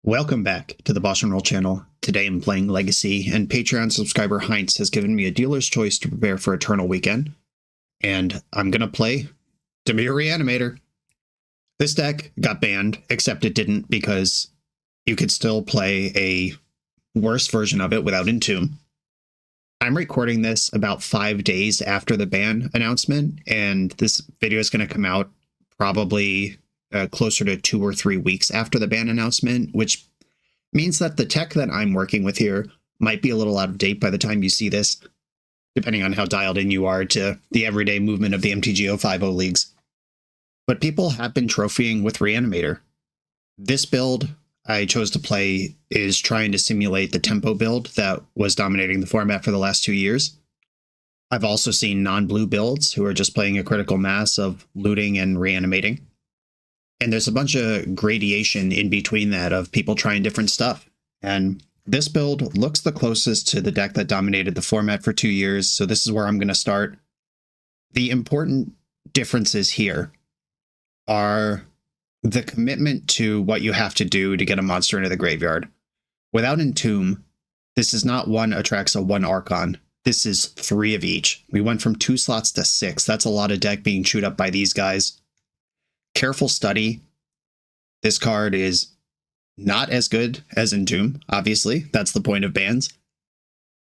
Welcome back to the BoshNRoll channel. Today I'm playing Legacy, and Patreon subscriber Heinz has given me a dealer's choice to prepare for Eternal Weekend. And I'm going to play Dimir Reanimator. This deck got banned, except it didn't because you could still play a worse version of it without Entomb. I'm recording this about 5 days after the ban announcement, and this video is going to come out probably closer to 2 or 3 weeks after the ban announcement, which means that the tech that I'm working with here might be a little out of date by the time you see this, depending on how dialed in you are to the everyday movement of the MTG 050 leagues. But people have been trophying with Reanimator. This build I chose to play is trying to simulate the tempo build that was dominating the format for the last 2 years. I've also seen non-blue builds who are just playing a critical mass of looting and reanimating. And there's a bunch of gradation in between that of people trying different stuff. And this build looks the closest to the deck that dominated the format for 2 years, so this is where I'm going to start. The important differences here are the commitment to what you have to do to get a monster into the graveyard. Without Entomb, this is not one Atraxa, one Archon. This is 3 of each. We went from 2 slots to 6. That's a lot of deck being chewed up by these guys. Careful Study. This card is not as good as Entomb, obviously. That's the point of bans.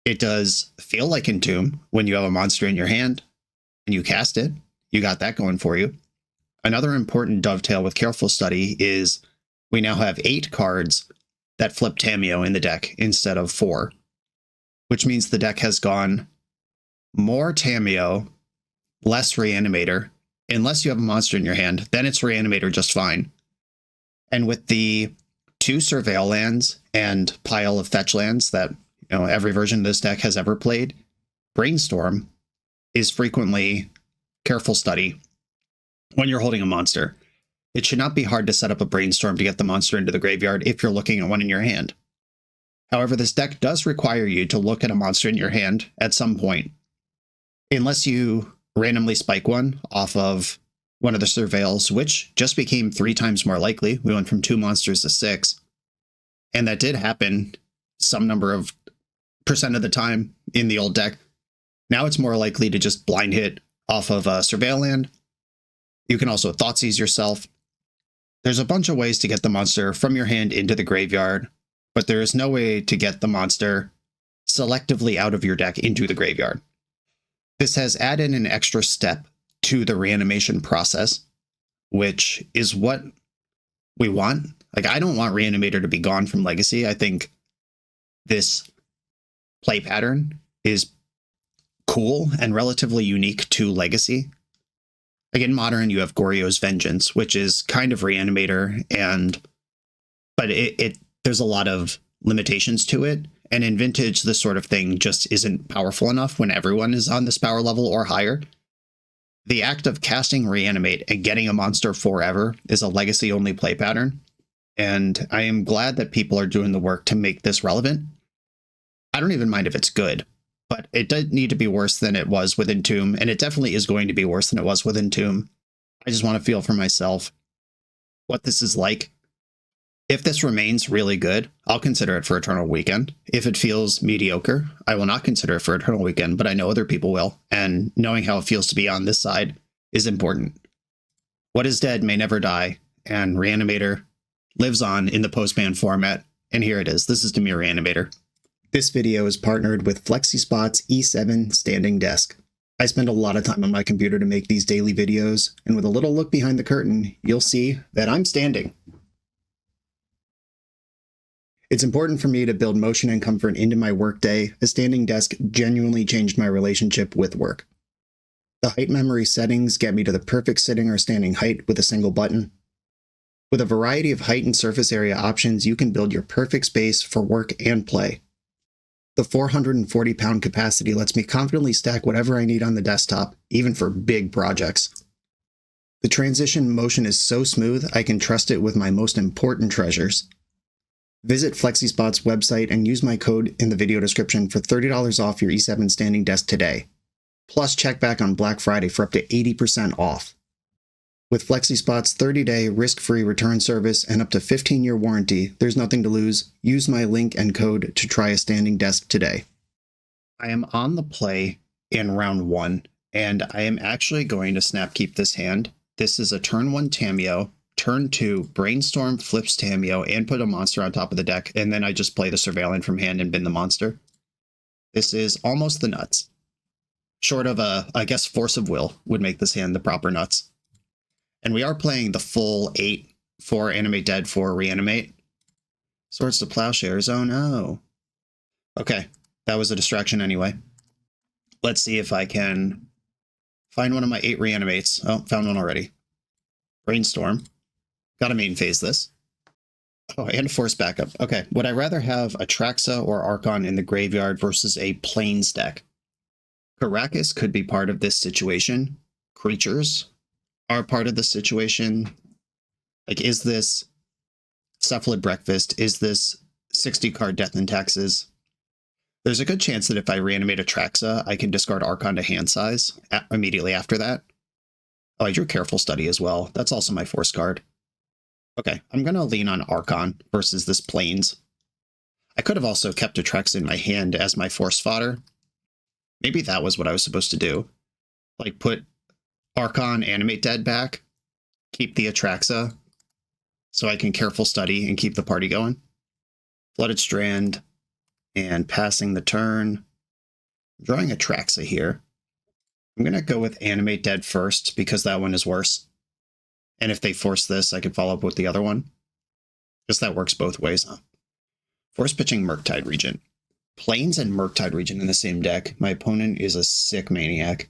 It does feel like Entomb when you have a monster in your hand and you cast it. You got that going for you. Another important dovetail with Careful Study is we now have 8 cards that flip Tamiyo in the deck instead of 4, which means the deck has gone more Tamiyo, less Reanimator. Unless you have a monster in your hand, then it's Reanimator just fine. And with the 2 Surveil lands and pile of fetch lands that every version of this deck has ever played, Brainstorm is frequently Careful Study when you're holding a monster. It should not be hard to set up a Brainstorm to get the monster into the graveyard if you're looking at one in your hand. However, this deck does require you to look at a monster in your hand at some point. Unless you randomly spike one off of one of the Surveils, which just became 3 times more likely. We went from 2 monsters to 6. And that did happen some number of percent of the time in the old deck. Now it's more likely to just blind hit off of a Surveil land. You can also Thoughtseize yourself. There's a bunch of ways to get the monster from your hand into the graveyard, but there is no way to get the monster selectively out of your deck into the graveyard. This has added an extra step to the reanimation process, which is what we want. Like, I don't want Reanimator to be gone from Legacy. I think this play pattern is cool and relatively unique to Legacy. Like, in Modern, you have Goryo's Vengeance, which is kind of Reanimator, but there's a lot of limitations to it. And in Vintage, this sort of thing just isn't powerful enough when everyone is on this power level or higher. The act of casting Reanimate and getting a monster forever is a Legacy-only play pattern, and I am glad that people are doing the work to make this relevant. I don't even mind if it's good, but it does need to be worse than it was with Entomb, and it definitely is going to be worse than it was with Entomb. I just want to feel for myself what this is like. If this remains really good, I'll consider it for Eternal Weekend. If it feels mediocre, I will not consider it for Eternal Weekend, but I know other people will, and knowing how it feels to be on this side is important. What is dead may never die, and Reanimator lives on in the post-ban format, and here it is. This is Dimir Reanimator. This video is partnered with FlexiSpot's E7 standing desk. I spend a lot of time on my computer to make these daily videos, and with a little look behind the curtain, you'll see that I'm standing. It's important for me to build motion and comfort into my workday. A standing desk genuinely changed my relationship with work. The height memory settings get me to the perfect sitting or standing height with a single button. With a variety of height and surface area options, you can build your perfect space for work and play. The 440-pound capacity lets me confidently stack whatever I need on the desktop, even for big projects. The transition motion is so smooth, I can trust it with my most important treasures. Visit FlexiSpot's website and use my code in the video description for $30 off your E7 standing desk today. Plus, check back on Black Friday for up to 80% off. With FlexiSpot's 30-day risk-free return service and up to 15-year warranty, there's nothing to lose. Use my link and code to try a standing desk today. I am on the play in round 1, and I am actually going to snap keep this hand. This is a turn 1 Tamiyo, turn 2 Brainstorm flips Tamiyo and put a monster on top of the deck, and then I just play the Surveillant from hand and bin the monster. This is almost the nuts. Short of I guess Force of Will would make this hand the proper nuts. And we are playing the full 8 for Animate Dead for Reanimate. Swords to Plowshares, oh no. Okay, that was a distraction anyway. Let's see if I can find one of my 8 Reanimates. Oh, found one already. Brainstorm. Gotta main phase this. Oh, and Force backup. Okay, would I rather have Atraxa or Archon in the graveyard versus a Plains deck? Karakas could be part of this situation. Creatures are part of the situation. Like, is this Cephalid Breakfast? Is this 60 card Death and Taxes? There's a good chance that if I reanimate Atraxa, I can discard Archon to hand size immediately after that. Oh, I drew Careful Study as well. That's also my Force card. Okay, I'm going to lean on Archon versus this Plains. I could have also kept Atraxa in my hand as my Force fodder. Maybe that was what I was supposed to do. Like, put Archon Animate Dead back, keep the Atraxa, so I can Careful Study and keep the party going. Flooded Strand, and passing the turn. I'm drawing Atraxa here. I'm going to go with Animate Dead first, because that one is worse. And if they force this, I could follow up with the other one. Because that works both ways, huh? Force pitching Murktide Regent. Plains and Murktide Regent in the same deck. My opponent is a sick maniac.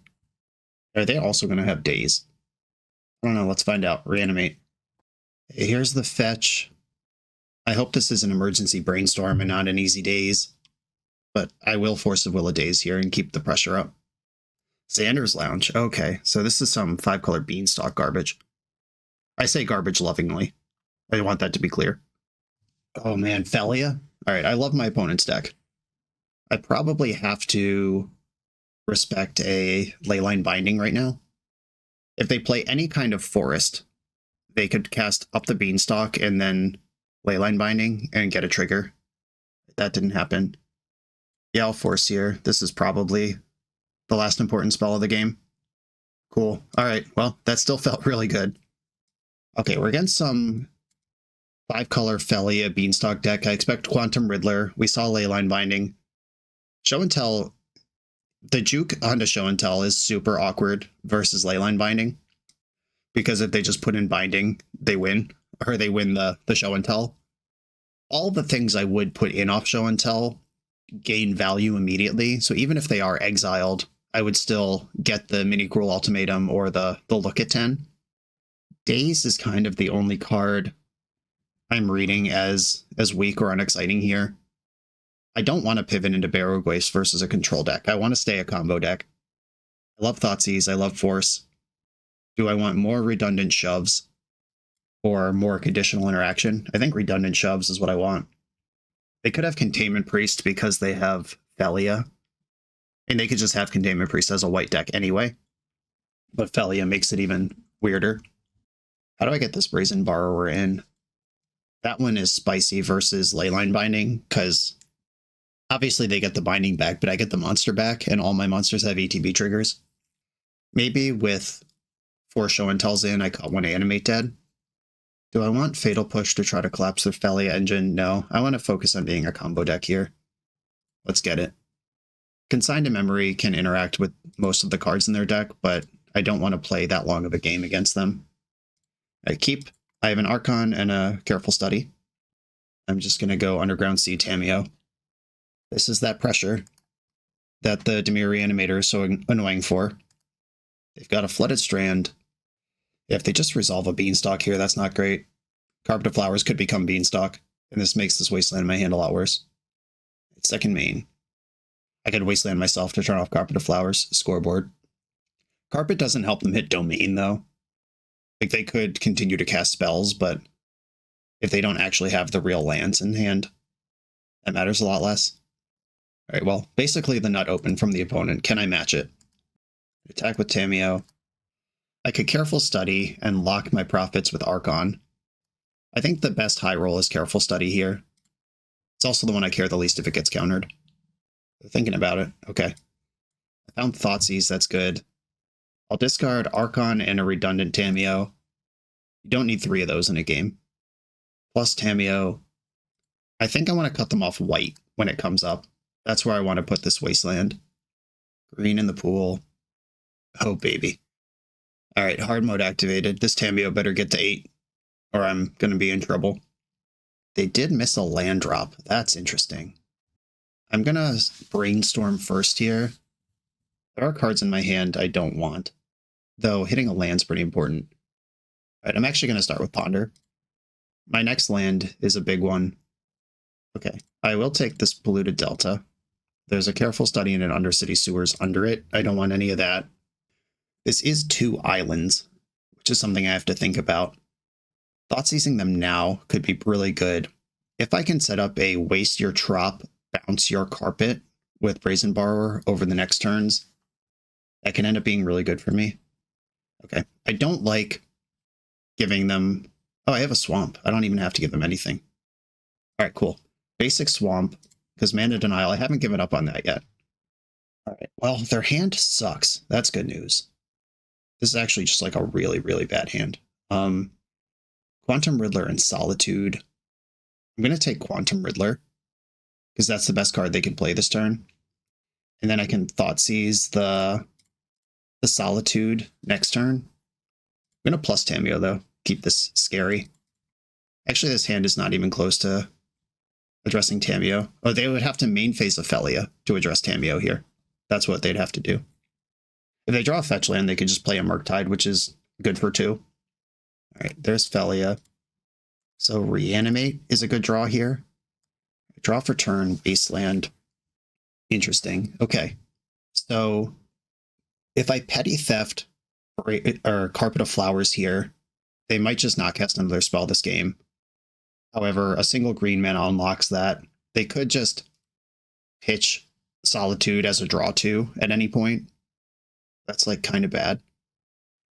Are they also going to have Daze? I don't know, let's find out. Reanimate. Here's the fetch. I hope this is an emergency Brainstorm and not an easy Daze. But I will Force of Will a Daze here and keep the pressure up. Xander's Lounge. Okay, so this is some 5-color Beanstalk garbage. I say garbage lovingly. I want that to be clear. Oh man, Felia? Alright, I love my opponent's deck. I probably have to respect a Leyline Binding right now. If they play any kind of forest, they could cast up the Beanstalk and then Leyline Binding and get a trigger. That didn't happen. Yeah, I'll Force here. This is probably the last important spell of the game. Cool. Alright, well, that still felt really good. Okay, we're against some 5-color Felia Beanstalk deck. I expect Quantum Riddler. We saw Leyline Binding. Show and Tell, the juke onto Show and Tell is super awkward versus Leyline Binding. Because if they just put in Binding, they win. Or they win the Show and Tell. All the things I would put in off Show and Tell gain value immediately. So even if they are exiled, I would still get the Mini Cruel Ultimatum or the Look at 10. Daze is kind of the only card I'm reading as weak or unexciting here. I don't want to pivot into Barrow Gwaste versus a control deck. I want to stay a combo deck. I love Thoughtseize. I love Force. Do I want more redundant shoves or more conditional interaction? I think redundant shoves is what I want. They could have Containment Priest because they have Felia. And they could just have Containment Priest as a white deck anyway. But Felia makes it even weirder. How do I get this Brazen Borrower in? That one is spicy versus Leyline Binding, because obviously they get the binding back, but I get the monster back, and all my monsters have ETB triggers. Maybe with 4 Show and Tells in, I caught 1 Animate Dead. Do I want Fatal Push to try to collapse the Felia engine? No, I want to focus on being a combo deck here. Let's get it. Consigned to Memory can interact with most of the cards in their deck, but I don't want to play that long of a game against them. I have an Archon and a Careful Study. I'm just going to go Underground Sea Tamiyo. This is that pressure that the Dimir Reanimator is so annoying for. They've got a Flooded Strand. If they just resolve a Beanstalk here, that's not great. Carpet of Flowers could become Beanstalk, and this makes this Wasteland in my hand a lot worse. It's second main. I could Wasteland myself to turn off Carpet of Flowers. Scoreboard. Carpet doesn't help them hit Domain, though. Like, they could continue to cast spells, but if they don't actually have the real lands in hand, that matters a lot less. Alright, well, basically the nut open from the opponent. Can I match it? Attack with Tamiyo. I could Careful Study and lock my profits with Archon. I think the best high roll is Careful Study here. It's also the one I care the least if it gets countered. Thinking about it. Okay. I found Thoughtseize, that's good. I'll discard Archon and a redundant Tamiyo. You don't need 3 of those in a game. Plus Tamiyo. I think I want to cut them off white when it comes up. That's where I want to put this Wasteland. Green in the pool. Oh, baby. All right, hard mode activated. This Tamiyo better get to 8, or I'm going to be in trouble. They did miss a land drop. That's interesting. I'm going to brainstorm first here. There are cards in my hand I don't want, though hitting a land's pretty important. All right, I'm actually going to start with Ponder. My next land is a big one. Okay, I will take this Polluted Delta. There's a Careful Study and an Undercity Sewers under it. I don't want any of that. This is 2 islands, which is something I have to think about. Thoughtseizing them now could be really good. If I can set up a waste your trop, bounce your carpet with Brazen Borrower over the next turns, that can end up being really good for me. Okay, I don't like giving them... Oh, I have a Swamp. I don't even have to give them anything. All right, cool. Basic Swamp, because Mana Denial, I haven't given up on that yet. All right, well, their hand sucks. That's good news. This is actually just like a really, really bad hand. Quantum Riddler and Solitude. I'm going to take Quantum Riddler, because that's the best card they can play this turn. And then I can Thoughtseize the Solitude next turn. I'm going to plus Tamiyo, though. Keep this scary. Actually, this hand is not even close to addressing Tamiyo. Oh, they would have to main phase Ophelia to address Tamiyo here. That's what they'd have to do. If they draw a fetch land, they could just play a Murktide, which is good for 2. All right, there's Felia. So Reanimate is a good draw here. Draw for turn, base land. Interesting. Okay. So if I Petty Theft or Carpet of Flowers here, they might just not cast another spell this game. However, a single green mana unlocks that. They could just pitch Solitude as a draw 2 at any point. That's like kind of bad.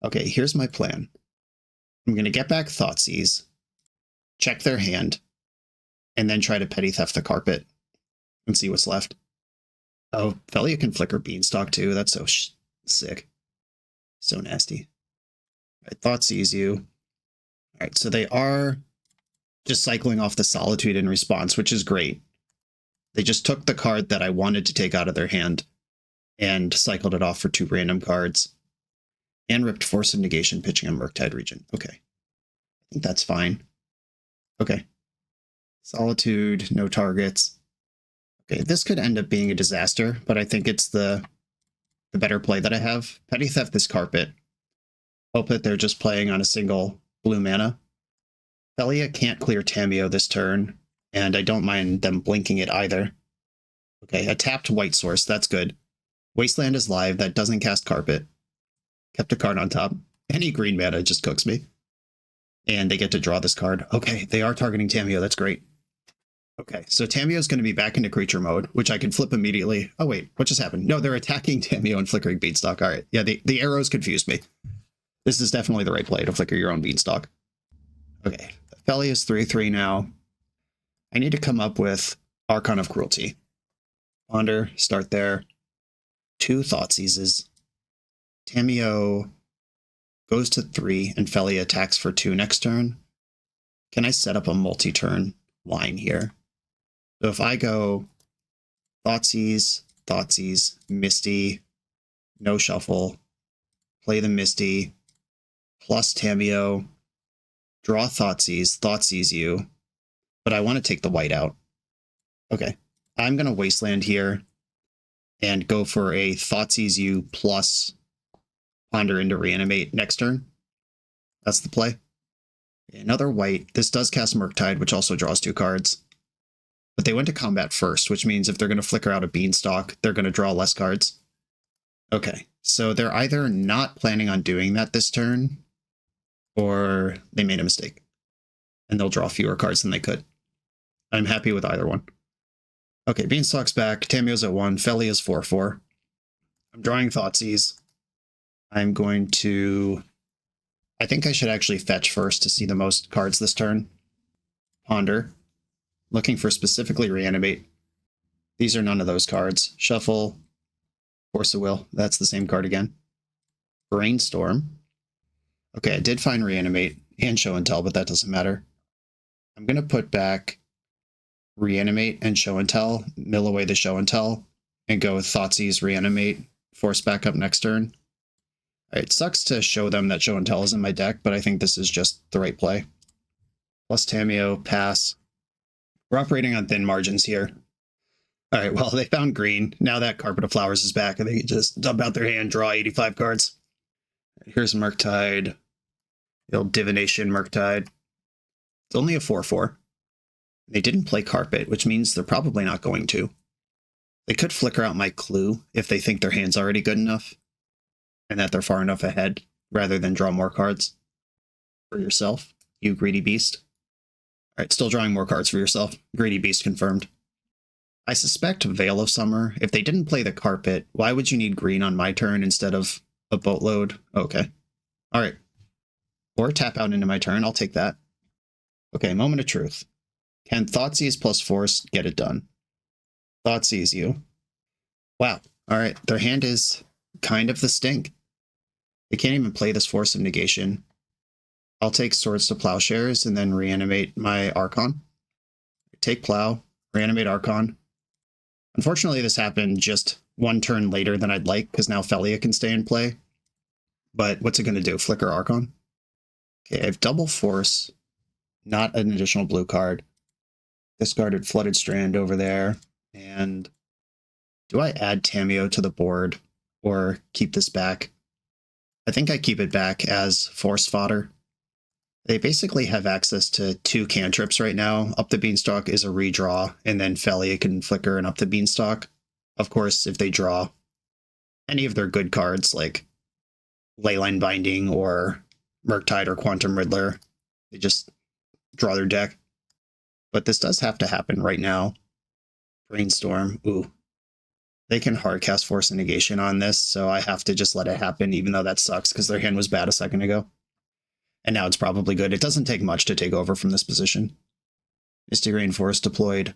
Okay, here's my plan. I'm going to get back Thoughtseize, check their hand, and then try to Petty Theft the Carpet and see what's left. Oh, Felia can flicker Beanstalk too. That's so sick. So nasty. All right, Thoughtseize you. All right, so they are just cycling off the Solitude in response, which is great. They just took the card that I wanted to take out of their hand and cycled it off for 2 random cards. And ripped Force of Negation, pitching a Murktide Regent. Okay. I think that's fine. Okay. Solitude, no targets. Okay, this could end up being a disaster, but I think it's the better play that I have. Petty Theft this Carpet. Hope that they're just playing on a single blue mana. Felia can't clear Tamiyo this turn, and I don't mind them blinking it either. Okay, a tapped white source, that's good. Wasteland is live, that doesn't cast Carpet. Kept a card on top. Any green mana just cooks me. And they get to draw this card. Okay, they are targeting Tamiyo, that's great. Okay, so Tamiyo's going to be back into creature mode, which I can flip immediately. Oh wait, what just happened? No, they're attacking Tamiyo and flickering Beanstalk. All right, yeah, the arrows confused me. This is definitely the right play to flicker your own Beanstalk. Okay, Felia is 3/3 now. I need to come up with Archon of Cruelty. Ponder, start there. 2 Thoughtseizes. Tamiyo goes to 3 and Felia attacks for 2 next turn. Can I set up a multi-turn line here? So if I go Thoughtseize, Thoughtseize, Misty, no shuffle, play the Misty, plus Tamiyo, draw Thoughtseize, Thoughtseize you, but I want to take the white out. Okay, I'm going to Wasteland here and go for a Thoughtseize you plus Ponder into Reanimate next turn. That's the play. Another white. This does cast Murktide, which also draws 2 cards. But they went to combat first, which means if they're going to flicker out a Beanstalk, they're going to draw less cards. Okay, so they're either not planning on doing that this turn, or they made a mistake. And they'll draw fewer cards than they could. I'm happy with either one. Okay, Beanstalk's back. Tamiyo's at 1. Felia's 4/4. I'm drawing Thoughtseize. I'm going to I think I should actually fetch first to see the most cards this turn. Ponder. Looking for specifically Reanimate. These are none of those cards. Shuffle. Force of Will. That's the same card again. Brainstorm. Okay, I did find Reanimate and Show and Tell, but that doesn't matter. I'm going to put back Reanimate and Show and Tell, mill away the Show and Tell, and go with Thoughtseize, Reanimate, force back up next turn. All right, it sucks to show them that Show and Tell is in my deck, but I think this is just the right play. Plus Tamiyo, pass. We're operating on thin margins here. All right, well, they found green. Now that Carpet of Flowers is back, and they can just dump out their hand, draw 85 cards. Here's Murktide. The old Divination Murktide. It's only a 4/4. They didn't play Carpet, which means they're probably not going to. They could flicker out my Clue if they think their hand's already good enough and that they're far enough ahead, rather than draw more cards for yourself, you greedy beast. All right, still drawing more cards for yourself. Greedy beast confirmed. I suspect Veil of Summer. If they didn't play the Carpet, why would you need green on my turn instead of a boatload? Okay. All right. Or tap out into my turn. I'll take that. Okay, moment of truth. Can Thoughtseize plus Force get it done? Thoughtseize you. Wow. All right. Their hand is kind of the stink. They can't even play this Force of Negation. I'll take Swords to Plowshares and then reanimate my Archon. Take Plow, reanimate Archon. Unfortunately, this happened just one turn later than I'd like, because now Felia can stay in play. But what's it going to do? Flicker Archon? Okay, I have double Force, not an additional blue card. Discarded Flooded Strand over there. And do I add Tamiyo to the board or keep this back? I think I keep it back as Force fodder. They basically have access to 2 cantrips right now. Up the Beanstalk is a redraw, and then Felia can flicker and up the Beanstalk. Of course, if they draw any of their good cards, like Leyline Binding or Murktide or Quantum Riddler, they just draw their deck. But this does have to happen right now. Brainstorm, ooh. They can hardcast Force of Negation on this, so I have to just let it happen, even though that sucks, because their hand was bad a second ago. And now it's probably good. It doesn't take much to take over from this position. Misty Rainforest deployed.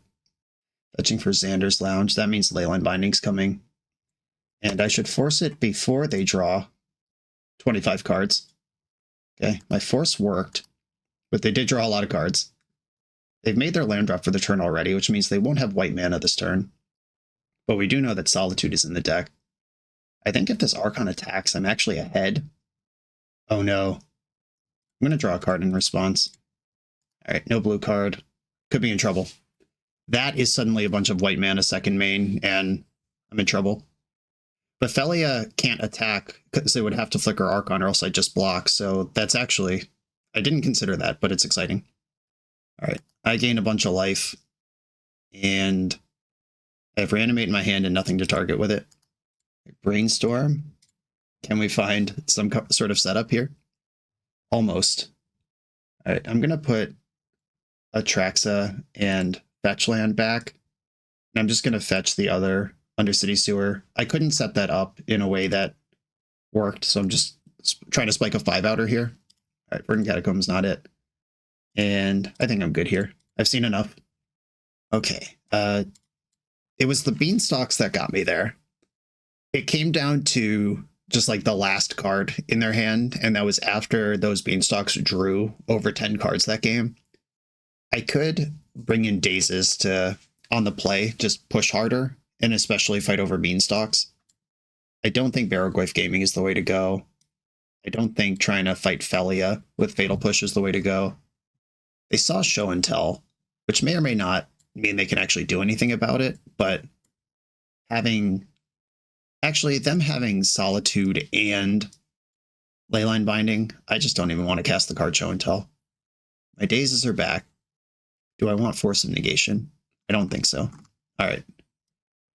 Fetching for Xander's Lounge. That means Leyline Binding's coming. And I should force it before they draw 25 cards. Okay, my force worked, but they did draw a lot of cards. They've made their land drop for the turn already, which means they won't have white mana this turn. But we do know that Solitude is in the deck. I think if this Archon attacks, I'm actually ahead. Oh no. I'm going to draw a card in response. All right, no blue card. Could be in trouble. That is suddenly a bunch of white mana second main, and I'm in trouble. But Felia can't attack because they would have to flicker Archon or else I just block. So that's actually, I didn't consider that, but it's exciting. All right, I gain a bunch of life, and I have Reanimate in my hand and nothing to target with it. Brainstorm. Can we find some sort of setup here? Almost. All right, I'm going to put Atraxa and Fetchland back. And I'm just going to fetch the other Undercity Sewer. I couldn't set that up in a way that worked, so I'm just trying to spike a 5-outer here. All right, Verdant Catacomb's not it. And I think I'm good here. I've seen enough. Okay. It was the Beanstalks that got me there. It came down to just like the last card in their hand, and that was after those Beanstalks drew over 10 cards that game. I could bring in Dazes to, on the play, just push harder, and especially fight over Beanstalks. I don't think Barrowgoyf Gaming is the way to go. I don't think trying to fight Felia with Fatal Push is the way to go. They saw Show and Tell, which may or may not mean they can actually do anything about it, but them having Solitude and Leyline Binding, I just don't even want to cast the card Show and Tell. My Dazes are back. Do I want Force of Negation? I don't think so. All right.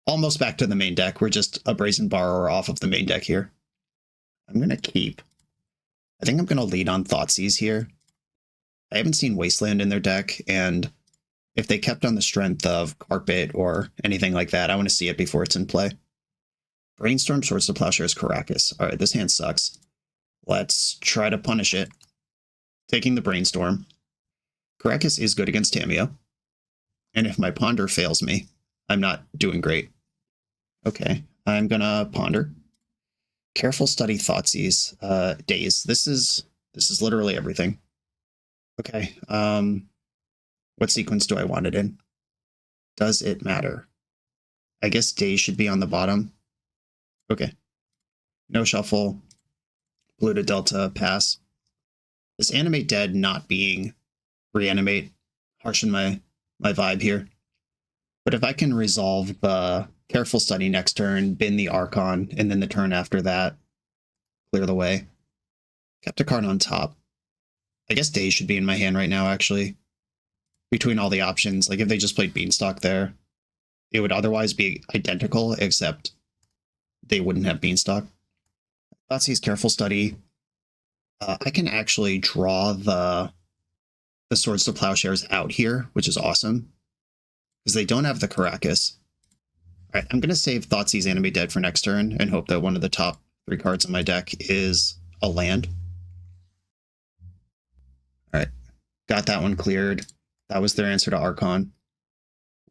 Almost back to the main deck. We're just a Brazen Borrower off of the main deck here. I'm going to keep. I think I'm going to lead on Thoughtseize here. I haven't seen Wasteland in their deck, and if they kept on the strength of Carpet or anything like that, I want to see it before it's in play. Brainstorm, Swords to Plowshares, Caracas. All right, this hand sucks. Let's try to punish it. Taking the Brainstorm. Caracas is good against Tamiyo. And if my Ponder fails me, I'm not doing great. Okay, I'm gonna Ponder. Careful Study Thoughtseize. Daze. This is literally everything. Okay, what sequence do I want it in? Does it matter? I guess Daze should be on the bottom. Okay. No shuffle. Blue to Delta, pass. This Animate Dead not being Reanimate harshen my vibe here. But if I can resolve the Careful Study next turn, bin the Archon, and then the turn after that, clear the way. Kept a card on top. I guess Daze should be in my hand right now, actually. Between all the options, like if they just played Beanstalk there, it would otherwise be identical, except they wouldn't have Beanstalk. Thoughtseize, Careful Study. I can actually draw the Swords to Plowshares out here, which is awesome. Because they don't have the Caracas. Alright, I'm going to save Thoughtseize Animate Dead for next turn and hope that one of the top 3 cards in my deck is a land. Alright, got that one cleared. That was their answer to Archon.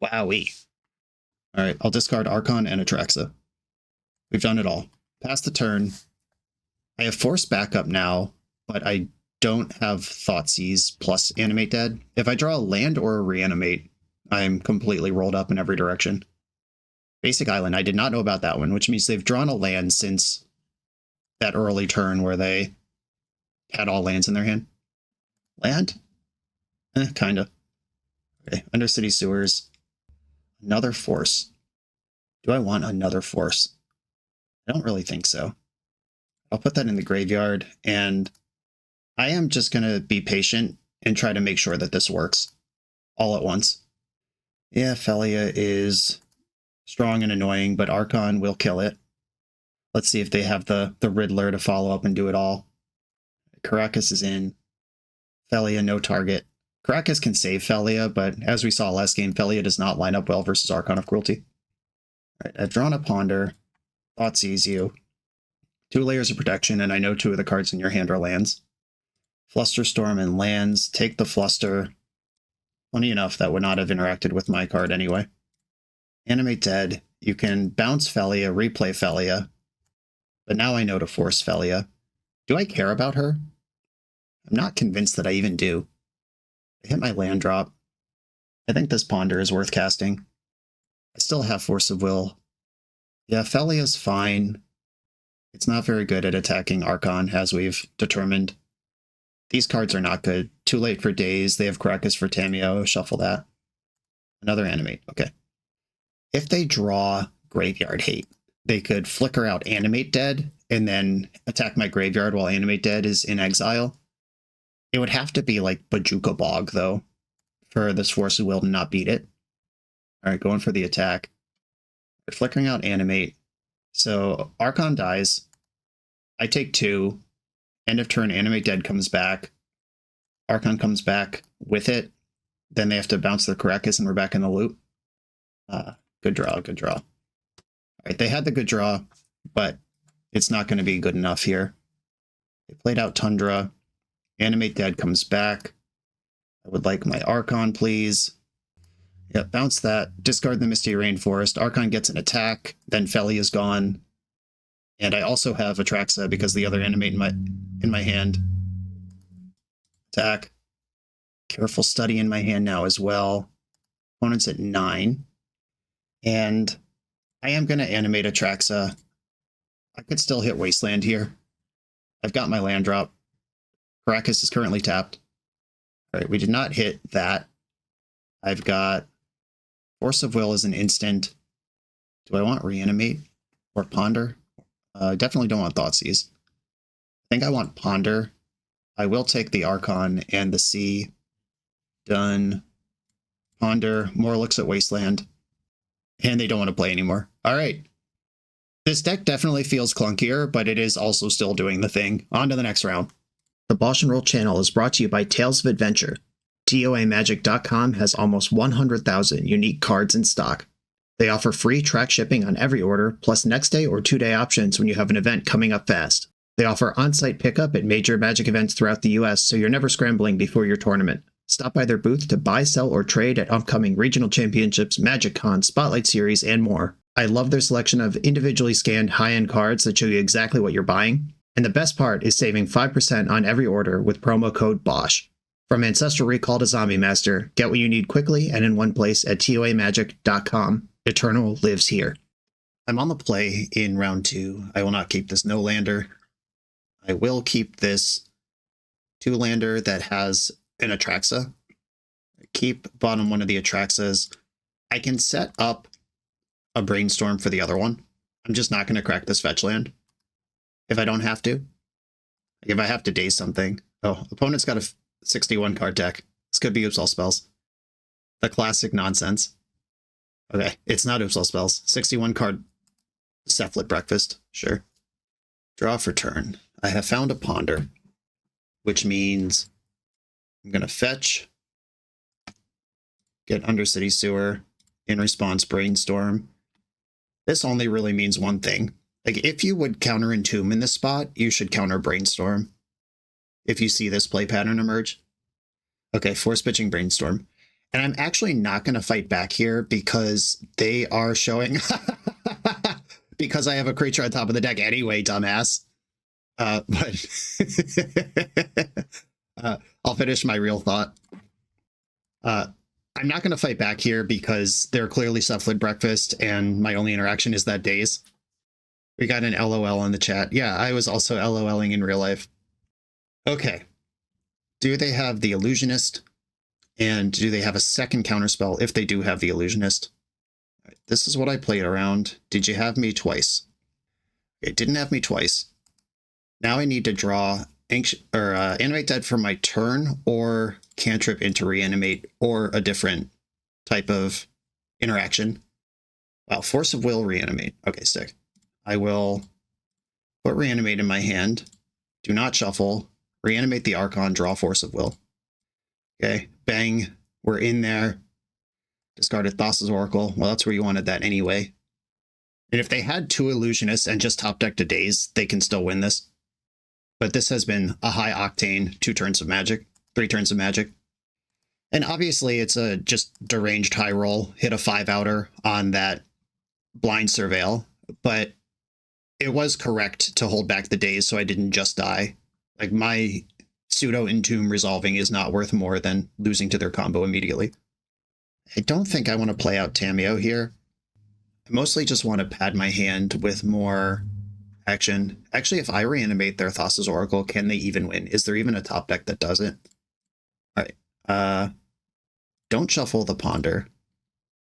Wowee. Alright, I'll discard Archon and Atraxa. We've done it all. Pass the turn. I have Force backup now, but I don't have Thoughtseize plus Animate Dead. If I draw a land or a Reanimate, I'm completely rolled up in every direction. Basic Island, I did not know about that one, which means they've drawn a land since that early turn where they had all lands in their hand. Land? Kinda. Okay, Undercity Sewers. Another Force. Do I want another Force? I don't really think so. I'll put that in the graveyard, and I am just going to be patient and try to make sure that this works all at once. Yeah, Felia is strong and annoying, but Archon will kill it. Let's see if they have the Riddler to follow up and do it all. Caracas is in. Felia, no target. Caracas can save Felia, but as we saw last game, Felia does not line up well versus Archon of Cruelty. All right, I've drawn a Ponder. Thoughtseize you. 2 layers of protection, and I know 2 of the cards in your hand are lands. Flusterstorm and lands. Take the Fluster. Funny enough, that would not have interacted with my card anyway. Animate Dead. You can bounce Felia, replay Felia. But now I know to force Felia. Do I care about her? I'm not convinced that I even do. I hit my land drop. I think this Ponder is worth casting. I still have Force of Will. Yeah, Felia's fine. It's not very good at attacking Archon, as we've determined. These cards are not good. Too late for Daze. They have Caracas for Tamiyo. Shuffle that. Another Animate. Okay. If they draw Graveyard Hate, they could flicker out Animate Dead and then attack my graveyard while Animate Dead is in exile. It would have to be like Bajuka Bog, though, for this Force of Will to not beat it. Alright, going for the attack. They're flickering out Animate. So Archon dies. I take 2. End of turn, Animate Dead comes back. Archon comes back with it. Then they have to bounce their Caracas and we're back in the loop. Good draw, good draw. Alright, they had the good draw, but it's not going to be good enough here. They played out Tundra. Animate Dead comes back. I would like my Archon, please. Yep, bounce that. Discard the Misty Rainforest. Archon gets an attack. Then Felia is gone. And I also have Atraxa because the other Animate in my hand. Attack. Careful Study in my hand now as well. Opponent's at 9. And I am going to Animate Atraxa. I could still hit Wasteland here. I've got my land drop. Caracas is currently tapped. Alright, we did not hit that. I've got Force of Will as an instant. Do I want Reanimate or Ponder? Definitely don't want Thoughtseize. I think I want Ponder. I will take the Archon and the Sea. Done. Ponder. More looks at Wasteland. And they don't want to play anymore. Alright. This deck definitely feels clunkier, but it is also still doing the thing. On to the next round. The BoshNRoll channel is brought to you by Tales of Adventure. TOAMagic.com has almost 100,000 unique cards in stock. They offer free track shipping on every order, plus next day or 2-day options when you have an event coming up fast. They offer on-site pickup at major Magic events throughout the US, so you're never scrambling before your tournament. Stop by their booth to buy, sell, or trade at upcoming regional championships, Magic Con, Spotlight Series, and more. I love their selection of individually scanned high-end cards that show you exactly what you're buying. And the best part is saving 5% on every order with promo code BOSH. From Ancestral Recall to Zombie Master, get what you need quickly and in one place at toamagic.com. Eternal lives here. I'm on the play in round 2. I will not keep this no-lander. I will keep this 2-lander that has an Atraxa. Keep bottom one of the Atraxas. I can set up a Brainstorm for the other one. I'm just not going to crack this fetch land if I don't have to. Like if I have to daze something. Oh, opponent's got a 61 card deck. This could be Oops All Spells. The classic nonsense. Okay, it's not Oops All Spells. 61 card Cephalid Breakfast. Sure. Draw for turn. I have found a Ponder, which means I'm going to fetch, get Undercity Sewer, in response Brainstorm. This only really means one thing. Like, if you would counter Entomb in this spot, you should counter Brainstorm. If you see this play pattern emerge. Okay, force pitching Brainstorm. And I'm actually not going to fight back here because they are showing... because I have a creature on top of the deck anyway, dumbass. But I'll finish my real thought. I'm not going to fight back here because they're clearly Cephalid Breakfast, and my only interaction is that daze. We got an LOL in the chat. Yeah, I was also LOLing in real life. Okay. Do they have the Illusionist? And do they have a second counterspell if they do have the Illusionist? All right, this is what I played around. Did you have me twice? It didn't have me twice. Now I need to draw Animate Dead for my turn, or cantrip into Reanimate, or a different type of interaction. Wow, Force of Will, Reanimate. Okay, sick. I will put Reanimate in my hand. Do not shuffle. Reanimate the Archon, draw Force of Will. Okay, bang. We're in there. Discarded Thassa's Oracle. Well, that's where you wanted that anyway. And if they had 2 Illusionists and just top decked a Daze, they can still win this. But this has been a high octane 2 turns of Magic, 3 turns of Magic. And obviously it's a just deranged high roll, hit a 5-outer on that Blind Surveil, but it was correct to hold back the Daze so I didn't just die. Like, my pseudo Entomb resolving is not worth more than losing to their combo immediately. I don't think I want to play out Tamiyo here. I mostly just want to pad my hand with more action. Actually, if I reanimate their Thassa's Oracle, can they even win? Is there even a top deck that does it? All right. Don't shuffle the Ponder.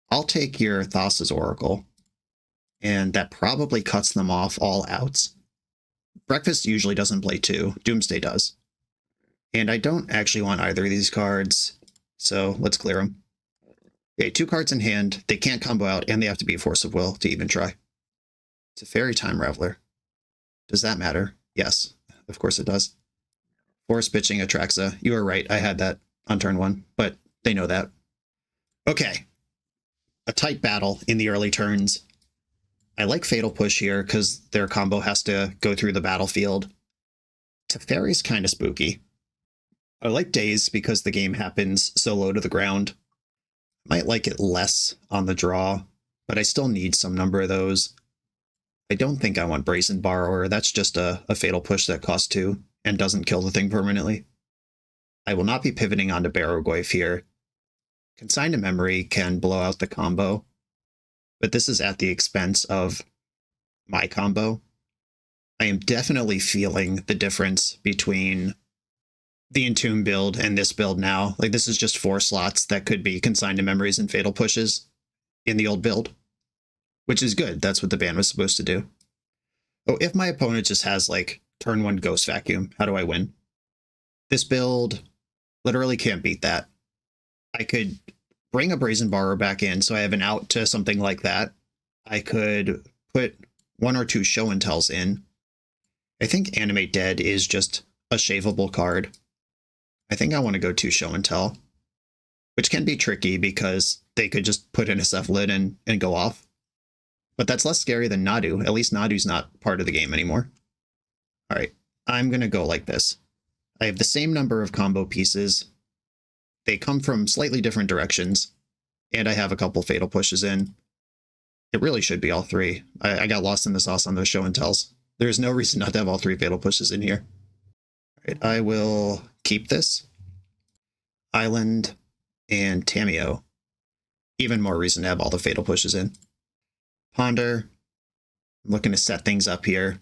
I'll take your Thassa's Oracle, and that probably cuts them off all outs. Breakfast usually doesn't play 2. Doomsday does. And I don't actually want either of these cards, so let's clear them. Okay, 2 cards in hand. They can't combo out, and they have to be a Force of Will to even try. It's a Fairy Time Reveler. Does that matter? Yes, of course it does. Force pitching Atraxa. You are right, I had that on turn 1, but they know that. Okay. A tight battle in the early turns. I like Fatal Push here because their combo has to go through the battlefield. Teferi's kind of spooky. I like Daze because the game happens so low to the ground. Might like it less on the draw, but I still need some number of those. I don't think I want Brazen Borrower. That's just a Fatal Push that costs 2 and doesn't kill the thing permanently. I will not be pivoting onto Barrogoyf here. Consign to Memory can blow out the combo, but this is at the expense of my combo. I am definitely feeling the difference between the Entomb build and this build now. Like, this is just 4 slots that could be Consigned to Memories and Fatal Pushes in the old build, which is good. That's what the ban was supposed to do. Oh, if my opponent just has, like, turn 1 Ghost Vacuum, how do I win? This build literally can't beat that. I could bring a Brazen Borrower back in so I have an out to something like that. I could put 1 or 2 Show and Tells in. I think Animate Dead is just a shaveable card. I think I want to go 2 Show and Tell, which can be tricky because they could just put in a Cephalid and go off. But that's less scary than Nadu. At least Nadu's not part of the game anymore. All right, I'm going to go like this. I have the same number of combo pieces. They come from slightly different directions, and I have a couple fatal pushes in. It really should be all three. I got lost in the sauce on those show and tells. There's no reason not to have all three fatal pushes in here. All right, I will keep this. Island and Tamiyo. Even more reason to have all the fatal pushes in. Ponder. I'm looking to set things up here.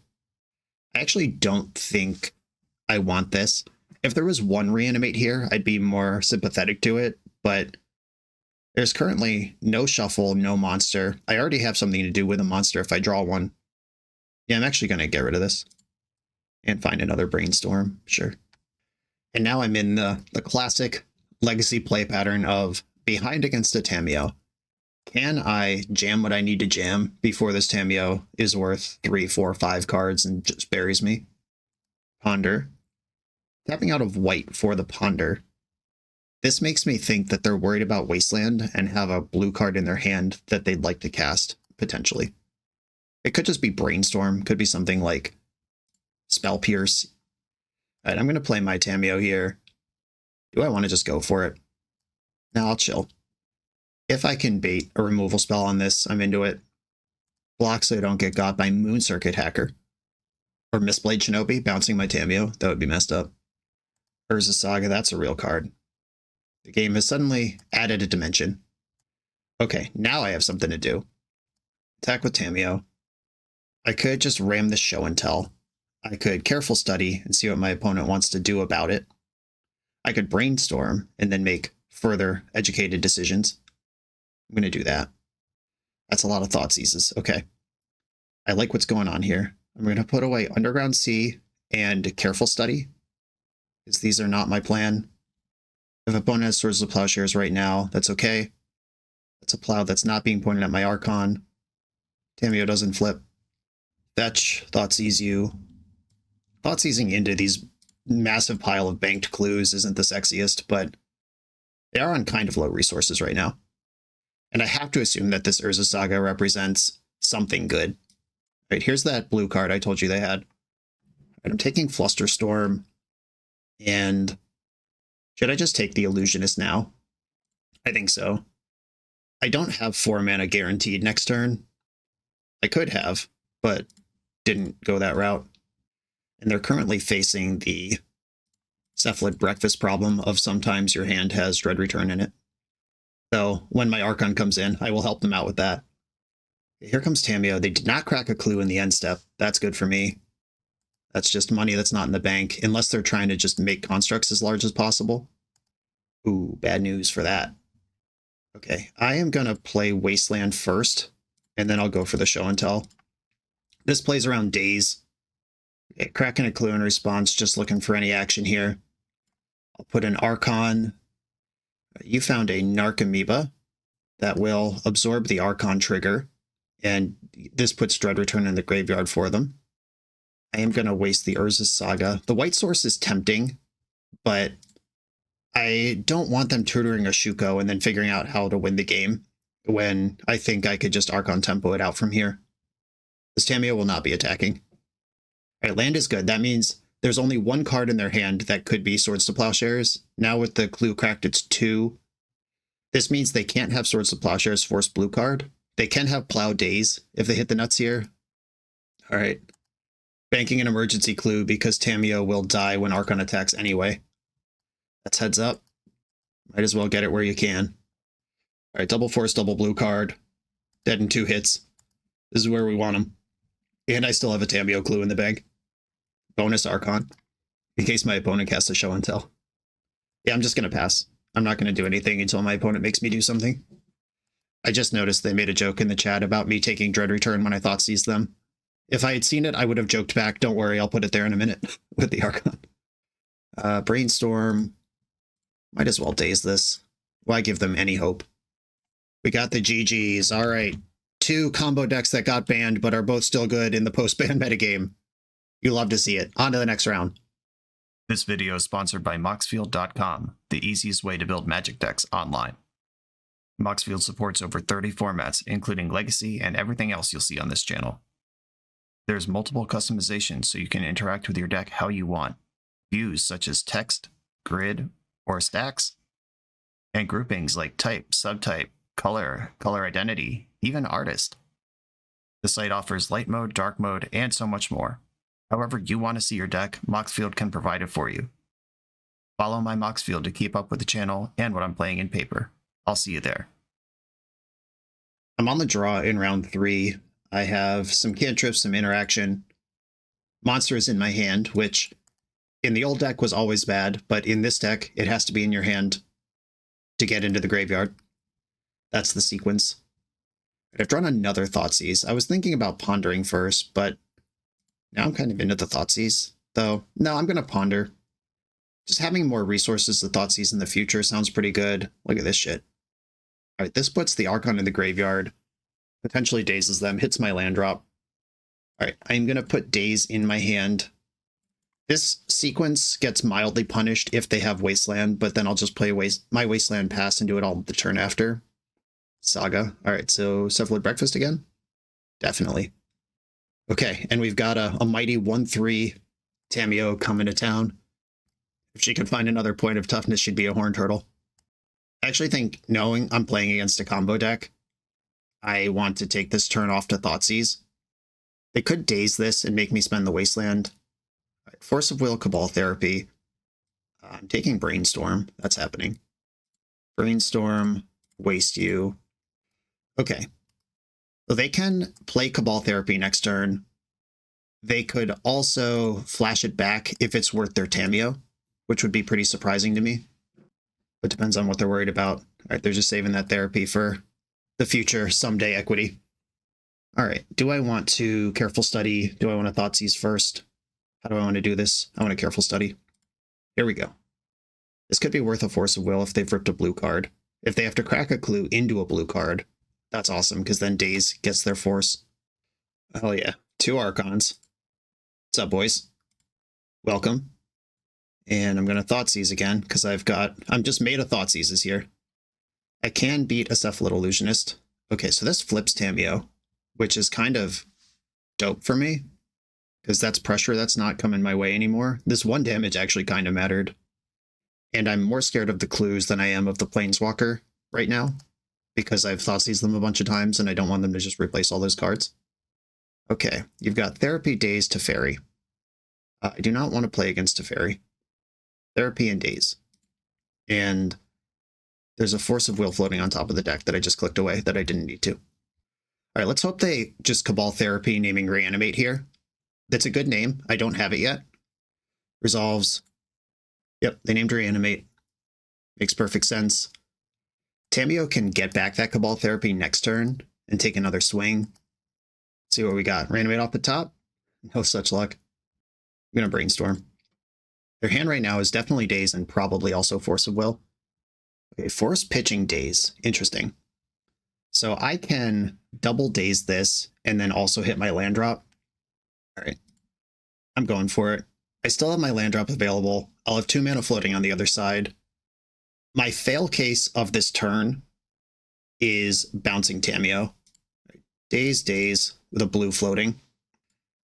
I actually don't think I want this. If there was one Reanimate here, I'd be more sympathetic to it, but there's currently no shuffle, no monster. I already have something to do with a monster if I draw one. Yeah, I'm actually going to get rid of this and find another Brainstorm, sure. And now I'm in the classic Legacy play pattern of behind against a Tamiyo. Can I jam what I need to jam before this Tamiyo is worth 3, 4, 5 cards and just buries me? Ponder. Tapping out of white for the Ponder. This makes me think that they're worried about Wasteland and have a blue card in their hand that they'd like to cast, potentially. It could just be Brainstorm, could be something like Spell Pierce. All right, I'm going to play my Tamiyo here. Do I want to just go for it? No, I'll chill. If I can bait a removal spell on this, I'm into it. Block so I don't get got by Moon Circuit Hacker. Or Mistblade Shinobi, bouncing my Tamiyo. That would be messed up. Urza Saga, that's a real card. The game has suddenly added a dimension. Okay, now I have something to do. Attack with Tamiyo. I could just ram this show and tell. I could careful study and see what my opponent wants to do about it. I could brainstorm and then make further educated decisions. I'm going to do that. That's a lot of thought seizes. Okay. I like what's going on here. I'm going to put away Underground Sea and Careful Study, because these are not my plan. If opponent has Swords of Plowshares right now, that's okay. That's a plow that's not being pointed at my Archon. Tamiyo doesn't flip. Fetch, Thoughtseize you. Thoughtseizing into these massive pile of banked clues isn't the sexiest, but they are on kind of low resources right now. And I have to assume that this Urza Saga represents something good. All right, here's that blue card I told you they had. All right, I'm taking Flusterstorm, and should I just take the Illusionist now? I think so. I don't have 4 mana guaranteed next turn. I could have, but didn't go that route. And they're currently facing the Cephalid Breakfast problem of sometimes your hand has Dread Return in it. So when my Archon comes in, I will help them out with that. Here comes Tamiyo. They did not crack a clue in the end step. That's good for me. That's just money that's not in the bank, unless they're trying to just make constructs as large as possible. Ooh, bad news for that. Okay, I am going to play Wasteland first, and then I'll go for the show and tell. This plays around Daze. Okay, cracking a clue in response, just looking for any action here. I'll put an Archon. You found a Narcomoeba that will absorb the Archon trigger, and this puts Dread Return in the graveyard for them. I am going to waste the Urza Saga. The white source is tempting, but I don't want them tutoring a Shuko and then figuring out how to win the game when I think I could just Archon tempo it out from here. This Tamiyo will not be attacking. All right, land is good. That means there's only 1 card in their hand that could be Swords to Plowshares. Now with the clue cracked, it's 2. This means they can't have Swords to Plowshares force blue card. They can have Plow Daze if they hit the nuts here. All right. Banking an emergency clue because Tamiyo will die when Archon attacks anyway. That's heads up. Might as well get it where you can. All right, double force, double blue card. Dead in 2 hits. This is where we want them. And I still have a Tamiyo clue in the bag. Bonus Archon, in case my opponent casts a show and tell. Yeah, I'm just going to pass. I'm not going to do anything until my opponent makes me do something. I just noticed they made a joke in the chat about me taking Dread Return when I Thoughtseize them. If I had seen it, I would have joked back, don't worry, I'll put it there in a minute with the Archon. Brainstorm. Might as well daze this. Why give them any hope? We got the GGs. All right. 2 combo decks that got banned but are both still good in the post-ban metagame. You love to see it. On to the next round. This video is sponsored by Moxfield.com, the easiest way to build Magic decks online. Moxfield supports over 30 formats, including Legacy and everything else you'll see on this channel. There's multiple customizations so you can interact with your deck how you want. Views such as text, grid, or stacks, and groupings like type, subtype, color, color identity, even artist. The site offers light mode, dark mode, and so much more. However you want to see your deck, Moxfield can provide it for you. Follow my Moxfield to keep up with the channel and what I'm playing in paper. I'll see you there. I'm on the draw in round 3. I have some cantrips, some interaction. Monster is in my hand, which in the old deck was always bad, but in this deck, it has to be in your hand to get into the graveyard. That's the sequence. I've drawn another Thoughtseize. I was thinking about pondering first, but now I'm kind of into the Thoughtseize. Though, no, I'm going to ponder. Just having more resources to Thoughtseize in the future sounds pretty good. Look at this shit. All right, this puts the Archon in the graveyard. Potentially dazes them, hits my land drop. All right, I'm going to put Daze in my hand. This sequence gets mildly punished if they have Wasteland, but then I'll just play my Wasteland pass and do it all the turn after. Saga. All right, so Cephalid Breakfast again? Definitely. Okay, and we've got a mighty 1/3 Tamiyo coming to town. If she could find another point of toughness, she'd be a Horned Turtle. I actually think, knowing I'm playing against a combo deck, I want to take this turn off to Thoughtseize. They could daze this and make me spend the Wasteland. Right, Force of Will, Cabal Therapy. I'm taking Brainstorm. That's happening. Brainstorm, waste you. Okay. So they can play Cabal Therapy next turn. They could also flash it back if it's worth their Tamiyo, which would be pretty surprising to me. But depends on what they're worried about. All right, they're just saving that therapy for the future, someday equity. All right, do I want to Careful Study? Do I want to Thoughtseize first? How do I want to do this? I want a Careful Study. Here we go. This could be worth a Force of Will if they've ripped a blue card. If they have to crack a clue into a blue card, that's awesome, because then Daze gets their force. Oh yeah, 2 Archons. What's up, boys? Welcome. And I'm going to Thoughtseize again, because I'm just made of Thoughtseizes here. I can beat a Cephalid Illusionist. Okay, so this flips Tamiyo, which is kind of dope for me, because that's pressure that's not coming my way anymore. This 1 damage actually kind of mattered. And I'm more scared of the clues than I am of the Planeswalker right now, because I've Thoughtseized them a bunch of times and I don't want them to just replace all those cards. Okay, you've got Therapy, Daze, Teferi. I do not want to play against Teferi. Therapy and Daze. And there's a Force of Will floating on top of the deck that I just clicked away that I didn't need to. All right, let's hope they just Cabal Therapy naming Reanimate here. That's a good name. I don't have it yet. Resolves. Yep, they named Reanimate. Makes perfect sense. Tamiyo can get back that Cabal Therapy next turn and take another swing. Let's see what we got. Reanimate off the top? No such luck. I'm going to Brainstorm. Their hand right now is definitely Daze and probably also Force of Will. Okay, Force pitching Daze. Interesting. So I can double Daze this and then also hit my land drop. All right. I'm going for it. I still have my land drop available. I'll have 2 mana floating on the other side. My fail case of this turn is bouncing Tamiyo. Daze, Daze with a blue floating.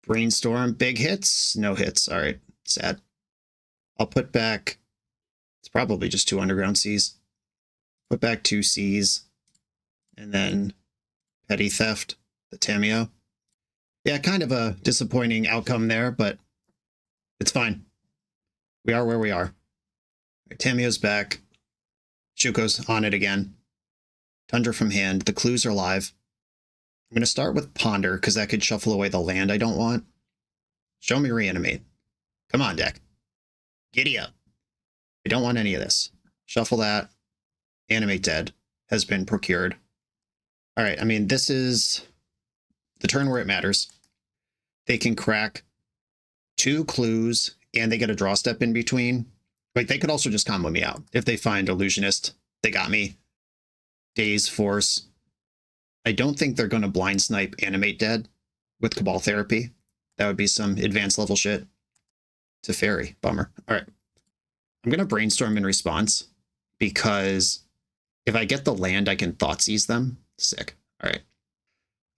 Brainstorm, big hits, no hits. All right, sad. I'll put back, it's probably just 2 Underground Seas. Put back 2 Seas, and then Petty Theft, the Tamiyo. Yeah, kind of a disappointing outcome there, but it's fine. We are where we are. Right, Tamiyo's back. Shuko's on it again. Tundra from hand. The clues are live. I'm going to start with Ponder, because that could shuffle away the land I don't want. Show me Reanimate. Come on, deck. Giddy up. I don't want any of this. Shuffle that. Animate Dead has been procured. All right, I mean, this is the turn where it matters. They can crack 2 clues, and they get a draw step in between. Like, they could also just combo me out. If they find Illusionist, they got me. Daze, Force. I don't think they're going to blind snipe Animate Dead with Cabal Therapy. That would be some advanced level shit. Teferi, bummer. All right. I'm going to Brainstorm in response, because if I get the land, I can Thoughtseize them. Sick. All right.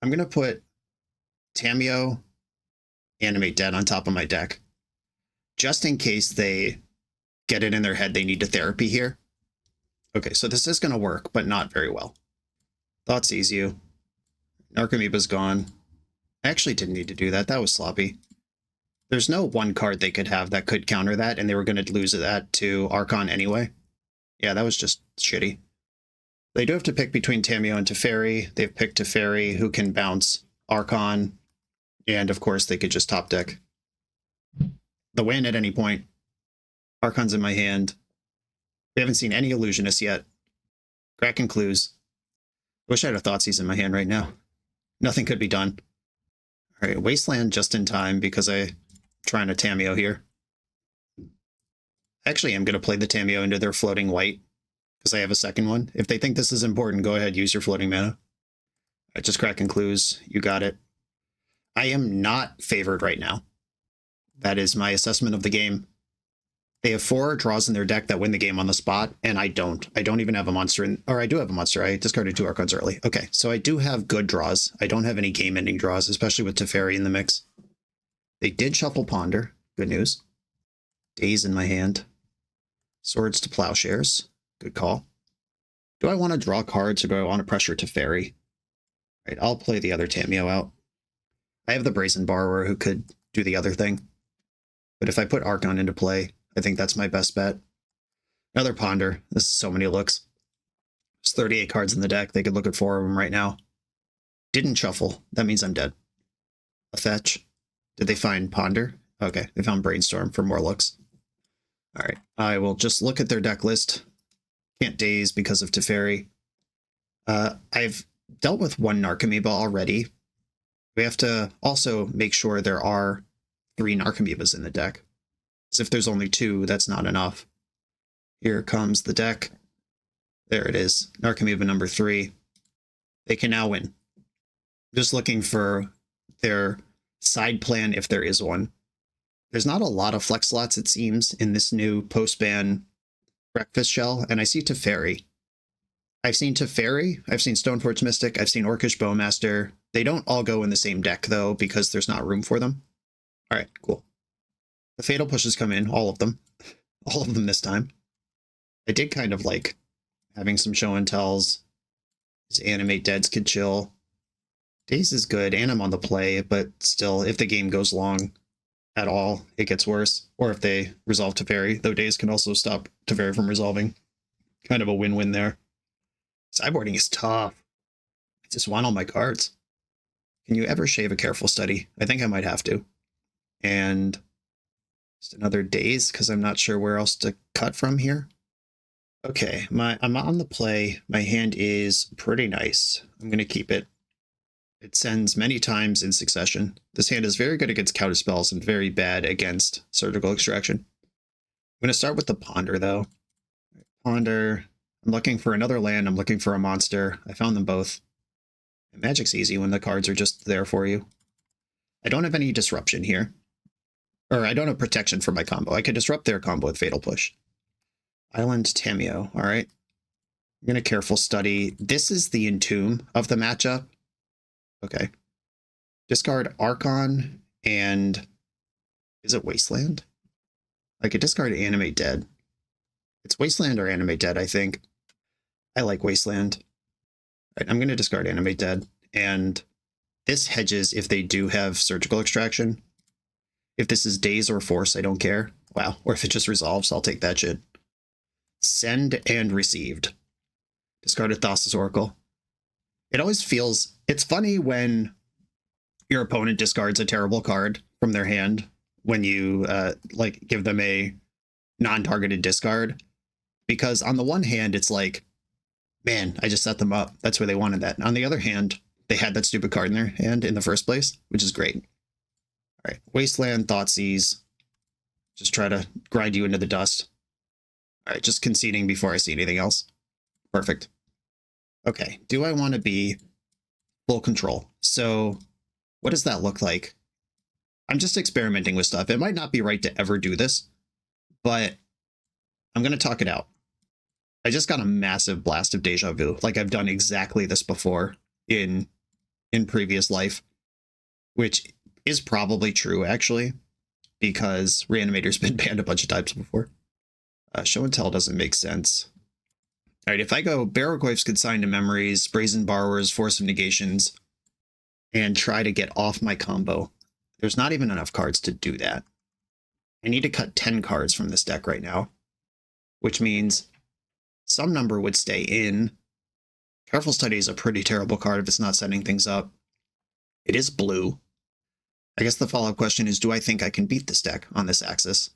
I'm going to put Tamiyo Animate Dead on top of my deck, just in case they get it in their head they need a therapy here. Okay, so this is going to work, but not very well. Thoughtseize you. Narcomoeba's gone. I actually didn't need to do that. That was sloppy. There's no one card they could have that could counter that, and they were going to lose that to Archon anyway. Yeah, that was just shitty. They do have to pick between Tamiyo and Teferi. They've picked Teferi, who can bounce Archon, and of course they could just top deck the win at any point. Archon's in my hand. We haven't seen any Illusionists yet. Cracking clues. Wish I had a Thoughtseize in my hand right now. Nothing could be done. All right, Wasteland just in time because I'm trying to Tamiyo here. Actually, I'm going to play the Tamiyo into their floating white because I have a second one. If they think this is important, go ahead, use your floating mana. All right, just cracking clues. You got it. I am not favored right now. That is my assessment of the game. They have 4 draws in their deck that win the game on the spot, and I don't. I don't even have a monster in, or I do have a monster. I discarded 2 Archons early. Okay, so I do have good draws. I don't have any game-ending draws, especially with Teferi in the mix. They did shuffle Ponder. Good news. Daze in my hand. Swords to Plowshares. Good call. Do I want to draw cards or do I want to pressure Teferi? Right, I'll play the other Tamiyo out. I have the Brazen Borrower who could do the other thing. But if I put Archon into play, I think that's my best bet. Another Ponder. This is so many looks. There's 38 cards in the deck. They could look at 4 of them right now. Didn't shuffle. That means I'm dead. A fetch. Did they find Ponder? Okay, they found Brainstorm for more looks. All right, I will just look at their deck list. Can't Daze because of Teferi. I've dealt with 1 Narcomoeba already. We have to also make sure there are 3 Narcomoebas in the deck. Because if there's only 2, that's not enough. Here comes the deck. There it is. Narcomoeba number 3. They can now win. Just looking for their side plan if there is one. There's not a lot of flex slots, it seems, in this new post-ban breakfast shell, and I see Teferi. I've seen Teferi, I've seen Stoneforge Mystic, I've seen Orcish Bowmaster. They don't all go in the same deck, though, because there's not room for them. All right, cool. The Fatal Pushes come in, all of them. All of them this time. I did kind of like having some show and tells. His Animate Deads could chill. Daze is good, and I'm on the play, but still, if the game goes long at all, it gets worse. Or if they resolve Teferi, though Daze can also stop Teferi from resolving. Kind of a win-win there. Sideboarding is tough. I just want all my cards. Can you ever shave a Careful Study? I think I might have to. And just another Daze, because I'm not sure where else to cut from here. Okay, I'm on the play. My hand is pretty nice. I'm going to keep it. It sends many times in succession. This hand is very good against counter spells and very bad against Surgical Extraction. I'm going to start with the Ponder, though. Ponder. I'm looking for another land. I'm looking for a monster. I found them both. And Magic's easy when the cards are just there for you. I don't have any disruption here. Or I don't have protection for my combo. I could disrupt their combo with Fatal Push. Island Tamiyo. All right. I'm going to Careful Study. This is the Entomb of the matchup. Okay. Discard Archon and... Is it Wasteland? I could discard Animate Dead. It's Wasteland or Animate Dead, I think. I like Wasteland. All right, I'm going to discard Animate Dead. And this hedges if they do have Surgical Extraction. If this is Daze or Force, I don't care. Wow. Or if it just resolves, I'll take that shit. Send and received. Discarded Thassa's Oracle. It always feels... It's funny when your opponent discards a terrible card from their hand when you like give them a non-targeted discard. Because on the one hand, it's like, man, I just set them up. That's where they wanted that. And on the other hand, they had that stupid card in their hand in the first place, which is great. All right, Wasteland, Thoughtseize. Just try to grind you into the dust. All right, just conceding before I see anything else. Perfect. Okay, do I want to be full control? So what does that look like? I'm just experimenting with stuff. It might not be right to ever do this, but I'm going to talk it out. I just got a massive blast of deja vu. Like I've done exactly this before in previous life, which is probably true, actually, because Reanimator's been banned a bunch of times before. Show and Tell doesn't make sense. All right, if I go Barracoif's Consigned to Memories, Brazen Borrowers, Force of Negations, and try to get off my combo, there's not even enough cards to do that. I need to cut 10 cards from this deck right now, which means some number would stay in. Careful Study is a pretty terrible card if it's not setting things up. It is blue. I guess the follow-up question is, do I think I can beat this deck on this axis?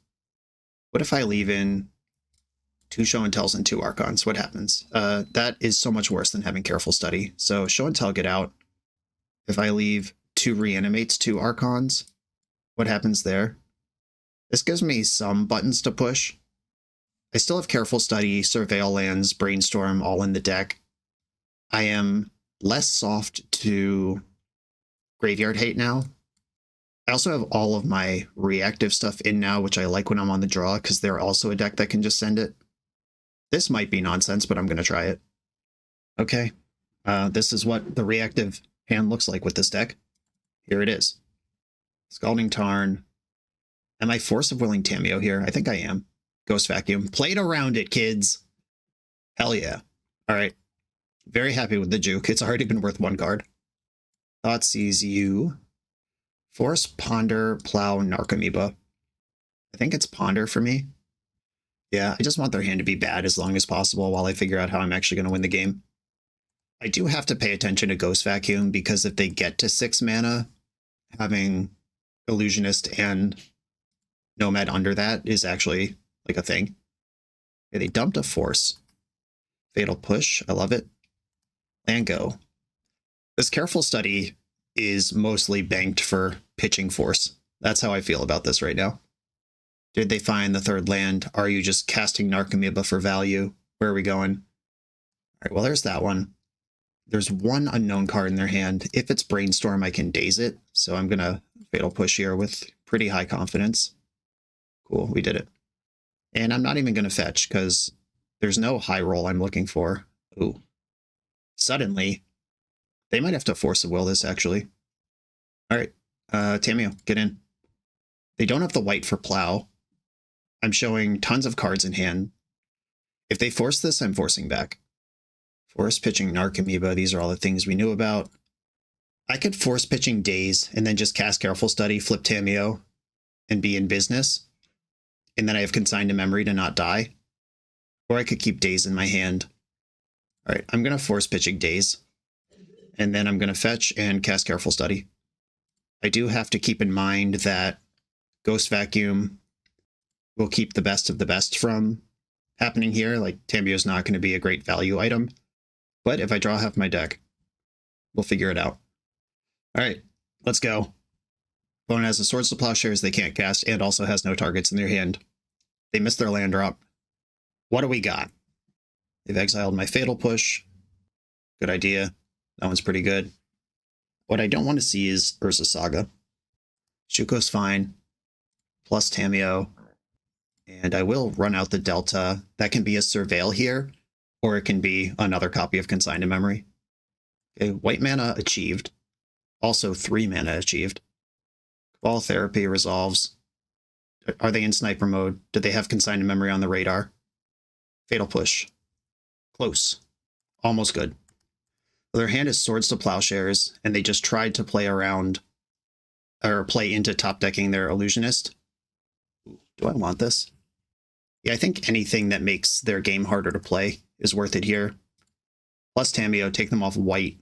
What if I leave in 2 Show and Tells and 2 Archons? What happens? That is so much worse than having Careful Study. So Show and Tell get out. If I leave 2 Reanimates, 2 Archons, what happens there? This gives me some buttons to push. I still have Careful Study, Surveil Lands, Brainstorm all in the deck. I am less soft to Graveyard Hate now. I also have all of my reactive stuff in now, which I like when I'm on the draw, because they're also a deck that can just send it. This might be nonsense, but I'm going to try it. Okay, this is what the reactive hand looks like with this deck. Here it is. Scalding Tarn. Am I Force of Willing Tameo here? I think I am. Ghost Vacuum. Played around it, kids. Hell yeah. All right. Very happy with the juke. It's already been worth 1 card. Thoughtseize you. Force, Ponder, Plow, Narcomoeba. I think it's Ponder for me. Yeah, I just want their hand to be bad as long as possible while I figure out how I'm actually going to win the game. I do have to pay attention to Ghost Vacuum because if they get to 6 mana, having Illusionist and Nomad under that is actually like a thing. Okay, they dumped a Force. Fatal Push, I love it. Land go. This Careful Study is mostly banked for pitching Force. That's how I feel about this right now. Did they find the 3rd land? Are you just casting Narcomoeba for value? Where are we going? All right, well, there's that one. There's 1 unknown card in their hand. If it's Brainstorm, I can daze it. So I'm going to Fatal Push here with pretty high confidence. Cool, we did it. And I'm not even going to fetch because there's no high roll I'm looking for. Ooh. Suddenly, they might have to Force of Will this, actually. All right, Tameo, get in. They don't have the white for Plow. I'm showing tons of cards in hand. If they force this, I'm forcing back. Force pitching Narcomoeba, these are all the things we knew about. I could force pitching Daze and then just cast Careful Study, flip Tameo, and be in business. And then I have Consigned to Memory to not die. Or I could keep Daze in my hand. All right, I'm going to force pitching Daze. And then I'm going to fetch and cast Careful Study. I do have to keep in mind that Ghost Vacuum will keep the best of the best from happening here. Like, Tameo's not going to be a great value item. But if I draw half my deck, we'll figure it out. All right, let's go. Opponent has the Swords to Plowshares they can't cast and also has no targets in their hand. They missed their land drop. What do we got? They've exiled my Fatal Push. Good idea. That one's pretty good. What I don't want to see is Urza Saga. Shuko's fine. Plus Tameo. And I will run out the Delta. That can be a Surveil here, or it can be another copy of Consigned to Memory. Okay, white mana achieved. Also 3 mana achieved. Cabal Therapy resolves. Are they in sniper mode? Did they have Consigned to Memory on the radar? Fatal Push. Close. Almost good. Their hand is Swords to Plowshares, and they just tried to play around, or play into top decking their Illusionist. Do I want this? Yeah, I think anything that makes their game harder to play is worth it here. Plus Tameo, take them off white.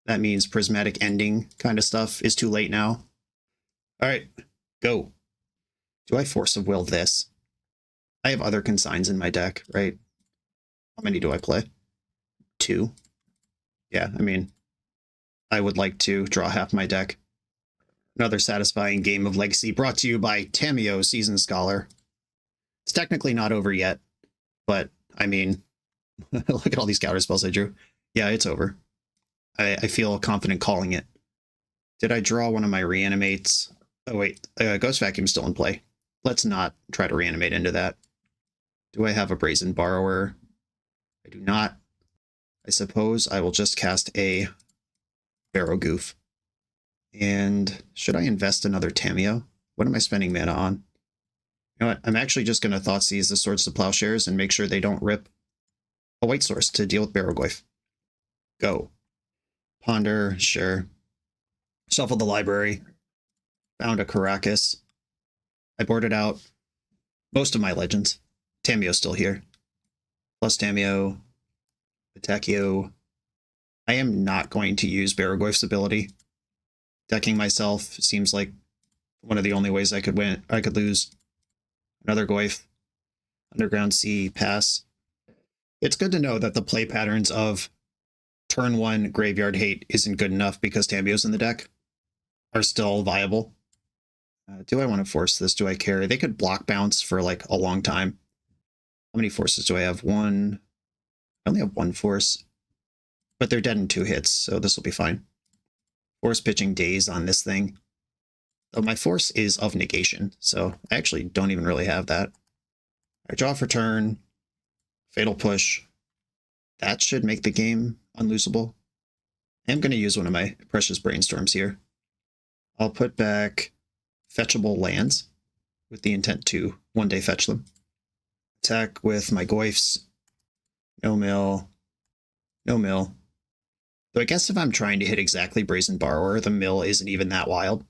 That means Prismatic Ending kind of stuff is too late now. All right, go. Do I Force of Will this? I have other consigns in my deck, right? How many do I play? 2. Yeah, I mean, I would like to draw half my deck. Another satisfying game of Legacy brought to you by Tameo, Seasoned Scholar. It's technically not over yet, but I mean, look at all these counter spells I drew. Yeah, it's over. I feel confident calling it. Did I draw one of my Reanimates? Oh wait, Ghost Vacuum's still in play. Let's not try to reanimate into that. Do I have a Brazen Borrower? I do not. I suppose I will just cast a Barrow Goof. And should I invest another Tamiyo? What am I spending mana on? You know what? I'm actually just going to Thoughtseize the Swords to Plowshares and make sure they don't rip a white source to deal with Barrowgoyf. Go. Ponder, sure. Shuffle the library. Found a Caracas. I boarded out most of my legends. Tamiyo's still here. Plus Tamiyo. Attackio. I am not going to use Barrowgoyf's ability. Decking myself seems like one of the only ways I could win. I could lose. Another Goyf. Underground Sea, pass. It's good to know that the play patterns of turn 1 Graveyard Hate isn't good enough because Tamiyo's in the deck are still viable. Do I want to force this? Do I care? They could block bounce for like a long time. How many forces do I have? One. I only have one force. But they're dead in 2 hits, so this will be fine. Force pitching Daze on this thing. Though my force is of negation, so I actually don't even really have that. I draw for turn. Fatal Push. That should make the game unlosable. I am going to use one of my precious brainstorms here. I'll put back fetchable lands with the intent to one day fetch them. Attack with my Goyfs. No mill. No mill. Though I guess if I'm trying to hit exactly Brazen Borrower, the mill isn't even that wild.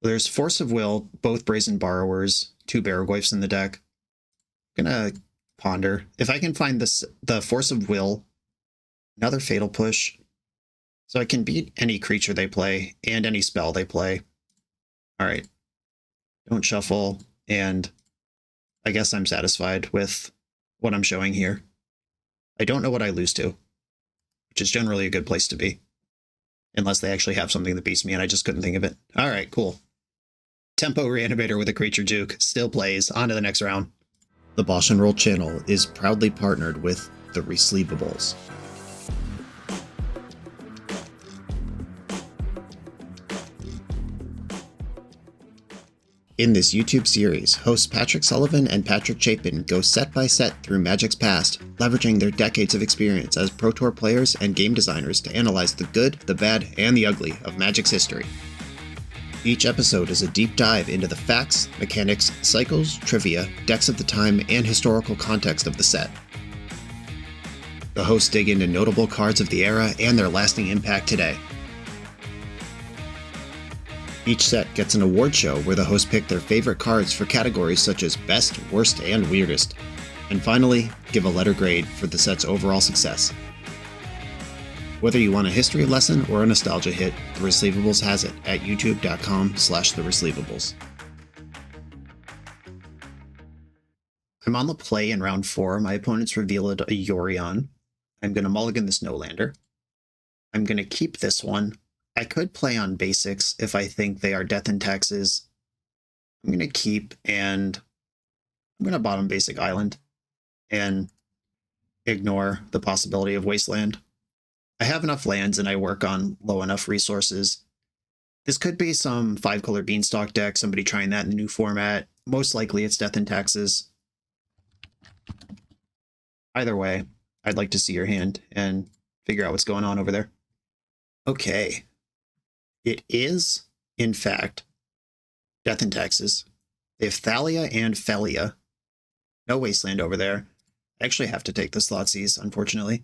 There's Force of Will, both Brazen Borrowers, 2 Barrowgoyfs in the deck. I'm gonna ponder. If I can find the Force of Will, another Fatal Push, so I can beat any creature they play and any spell they play. Alright. Don't shuffle, and I guess I'm satisfied with what I'm showing here. I don't know what I lose to, which is generally a good place to be. Unless they actually have something that beats me and I just couldn't think of it. Alright, cool. Tempo Reanimator with a creature juke. Still plays. On to the next round. The BoshNRoll channel is proudly partnered with the Resleevables. In this YouTube series, hosts Patrick Sullivan and Patrick Chapin go set by set through Magic's past, leveraging their decades of experience as Pro Tour players and game designers to analyze the good, the bad, and the ugly of Magic's history. Each episode is a deep dive into the facts, mechanics, cycles, trivia, decks of the time, and historical context of the set. The hosts dig into notable cards of the era and their lasting impact today. Each set gets an award show where the hosts pick their favorite cards for categories such as Best, Worst, and Weirdest. And finally, give a letter grade for the set's overall success. Whether you want a history lesson or a nostalgia hit, The Resleevables has it at youtube.com/theresleevables. I'm on the play in round 4. My opponents revealed a Yorion. I'm going to mulligan this No-Lander. I'm going to keep this one. I could play on basics if I think they are Death and Taxes. I'm going to keep, and I'm going to bottom basic Island and ignore the possibility of Wasteland. I have enough lands and I work on low enough resources. This could be some 5-color Beanstalk deck, somebody trying that in a new format. Most likely it's Death and Taxes. Either way, I'd like to see your hand and figure out what's going on over there. Okay. It is, in fact, Death and Taxes. They have Thalia and Felia. No Wasteland over there. I actually have to take this Thoughtseize, unfortunately.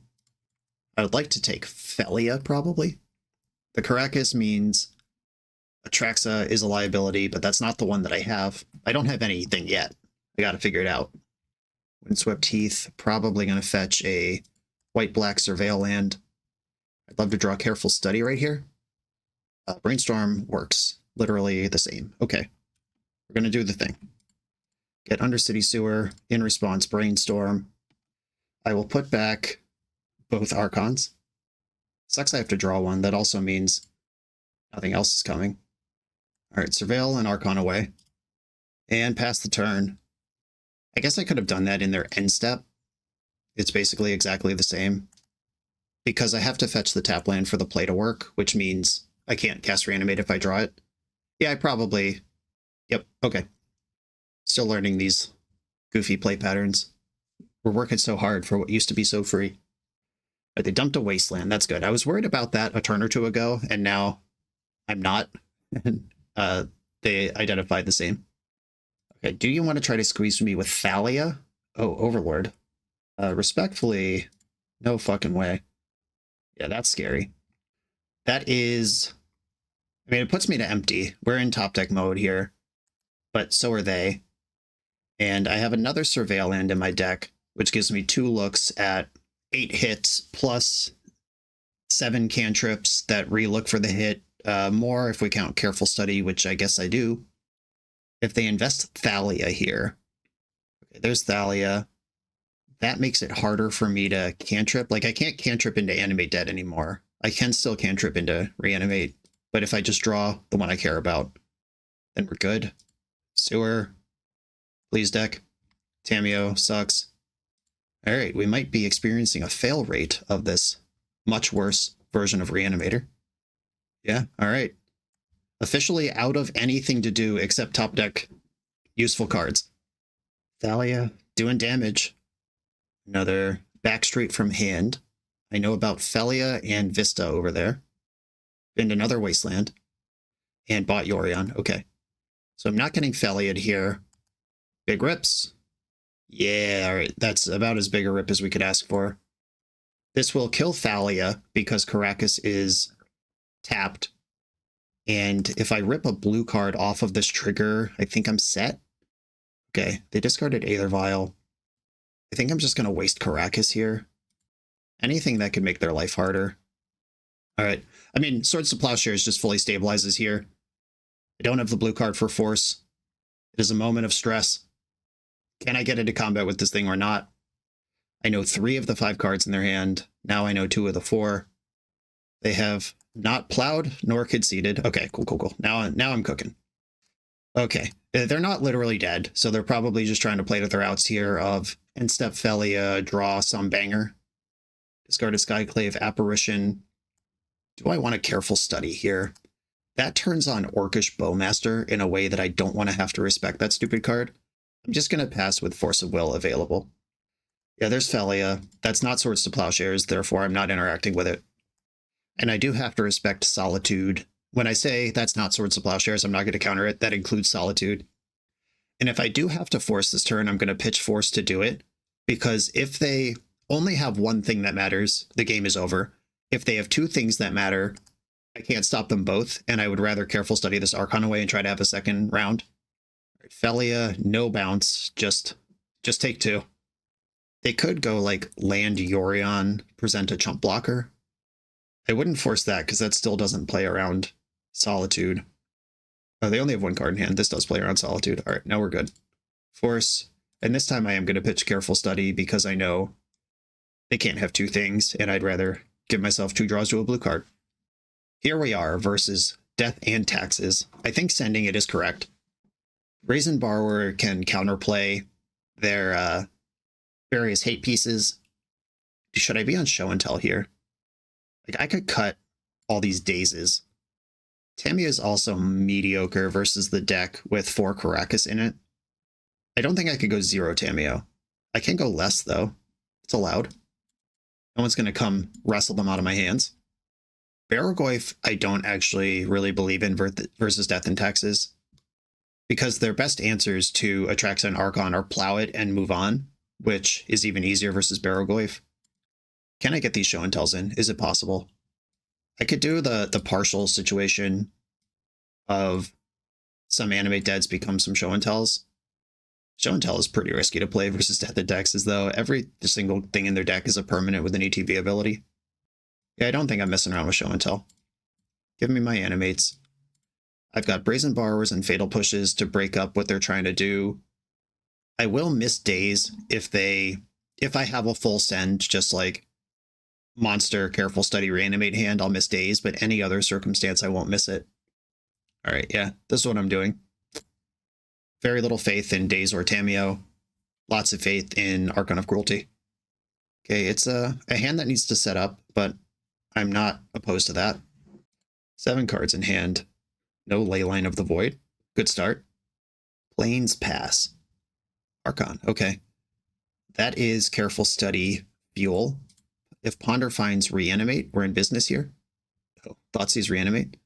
I would like to take Felia, probably. The Caracas means Atraxa is a liability, but that's not the one that I have. I don't have anything yet. I gotta figure it out. Windswept Heath, probably gonna fetch a white-black Surveil land. I'd love to draw Careful Study right here. Brainstorm works. Literally the same. Okay. We're gonna do the thing. Get Undercity Sewer, in response Brainstorm. I will put back both Archons. Sucks I have to draw one. That also means nothing else is coming. Alright, Surveil and Archon away. And pass the turn. I guess I could have done that in their end step. It's basically exactly the same. Because I have to fetch the tap land for the play to work, which means I can't cast Reanimate if I draw it. Yeah, I probably... Yep, okay. Still learning these goofy play patterns. We're working so hard for what used to be so free. But they dumped a Wasteland. That's good. I was worried about that a turn or two ago, and now I'm not. They identify the same. Okay, do you want to try to squeeze me with Thalia? Oh, Overlord. Respectfully, no fucking way. Yeah, that's scary. That is... I mean, it puts me to empty. We're in top deck mode here, but so are they. And I have another Surveil land in my deck, which gives me 2 looks at 8 hits plus 7 cantrips that re-look for the hit. More if we count Careful Study, which I guess I do. If they invest Thalia here, okay, there's Thalia. That makes it harder for me to cantrip. Like, I can't cantrip into Animate Dead anymore. I can still cantrip into Reanimate, but if I just draw the one I care about, then we're good. Sewer. Please deck. Tameo sucks. All right, we might be experiencing a fail rate of this much worse version of Reanimator. Yeah, all right. Officially out of anything to do except top deck useful cards. Thalia doing damage. Another Backstreet from hand. I know about Felia and Vista over there. And another Wasteland. And bought Yorion. Okay. So I'm not getting Felia here. Big rips. Yeah, all right. That's about as big a rip as we could ask for. This will kill Thalia because Caracas is tapped. And if I rip a blue card off of this trigger, I think I'm set. Okay, they discarded Aether Vial. I think I'm just going to waste Caracas here. Anything that could make their life harder. All right. I mean, Swords to Plowshares just fully stabilizes here. I don't have the blue card for Force. It is a moment of stress. Can I get into combat with this thing or not? I know 3 of the 5 cards in their hand. Now I know 2 of the 4. They have not plowed nor conceded. Okay, cool. Now I'm cooking. Okay, they're not literally dead, so they're probably just trying to play to their outs here of end-step Felia, draw some banger. Discard a Skyclave, Apparition. Do I want a Careful Study here? That turns on Orcish Bowmaster in a way that I don't want to have to respect that stupid card. I'm just going to pass with Force of Will available. Yeah, there's Felia. That's not Swords to Plowshares, therefore I'm not interacting with it. And I do have to respect Solitude. When I say that's not Swords to Plowshares, I'm not going to counter it. That includes Solitude. And if I do have to force this turn, I'm going to pitch Force to do it. Because if they only have one thing that matters, the game is over. If they have 2 things that matter, I can't stop them both. And I would rather Careful Study this Archon away and try to have a second round. All right, Felia, no bounce. Just take 2. They could go like land Yorion, present a chump blocker. I wouldn't force that because that still doesn't play around Solitude. Oh, they only have 1 card in hand. This does play around Solitude. All right, now we're good. Force. And this time I am going to pitch Careful Study because I know they can't have 2 things, and I'd rather give myself 2 draws to a blue card. Here we are versus Death and Taxes. I think sending it is correct. Brazen Borrower can counterplay their various hate pieces. Should I be on Show and Tell here? Like, I could cut all these Dazes. Tamia is also mediocre versus the deck with 4 Caracas in it. I don't think I could go 0 Tamio. I can go less, though. It's allowed. No one's going to come wrestle them out of my hands. Barrogoyf, I don't actually really believe in versus Death and Taxes. Because their best answers to Atraxa Archon are Plow it and move on, which is even easier versus Barrogoyf. Can I get these Show and Tells in? Is it possible? I could do the partial situation of some Animate Deads become some Show and Tells. Show and Tell is pretty risky to play versus Death and Taxes, though. Every single thing in their deck is a permanent with an ETB ability. Yeah, I don't think I'm messing around with Show and Tell. Give me my Animates. I've got Brazen Borrowers and Fatal Pushes to break up what they're trying to do. I will miss days if I have a full send, just like Monster, Careful Study, Reanimate hand, I'll miss days, but any other circumstance, I won't miss it. All right, yeah, this is what I'm doing. Very little faith in Daze or Tamio. Lots of faith in Archon of Cruelty. Okay, it's a hand that needs to set up, but I'm not opposed to that. 7 cards in hand. No Leyline of the Void. Good start. Plains Pass. Archon, okay. That is Careful Study Fuel. If Ponder finds Reanimate, we're in business here. Oh, Thoughtseize Reanimate.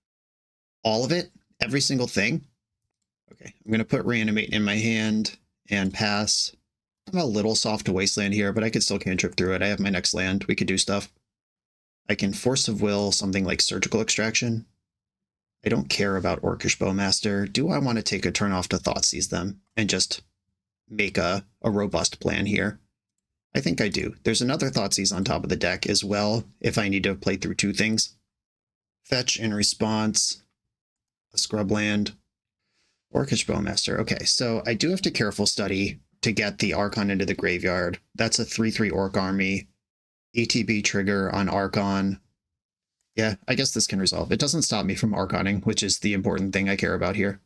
all of it, every single thing. Okay, I'm going to put Reanimate in my hand and pass. I'm a little soft to Wasteland here, but I could still cantrip through it. I have my next land. We could do stuff. I can Force of Will something like Surgical Extraction. I don't care about Orcish Bowmaster. Do I want to take a turn off to Thoughtseize them and just make a robust plan here? I think I do. There's another Thoughtseize on top of the deck as well if I need to play through two things. Fetch in response, a Scrubland, Orcish Bowmaster. Okay, so I do have to careful study to get the Archon into the graveyard. That's a 3/3 Orc army. ETB trigger on Archon. Yeah, I guess this can resolve. It doesn't stop me from Archoning, which is the important thing I care about here.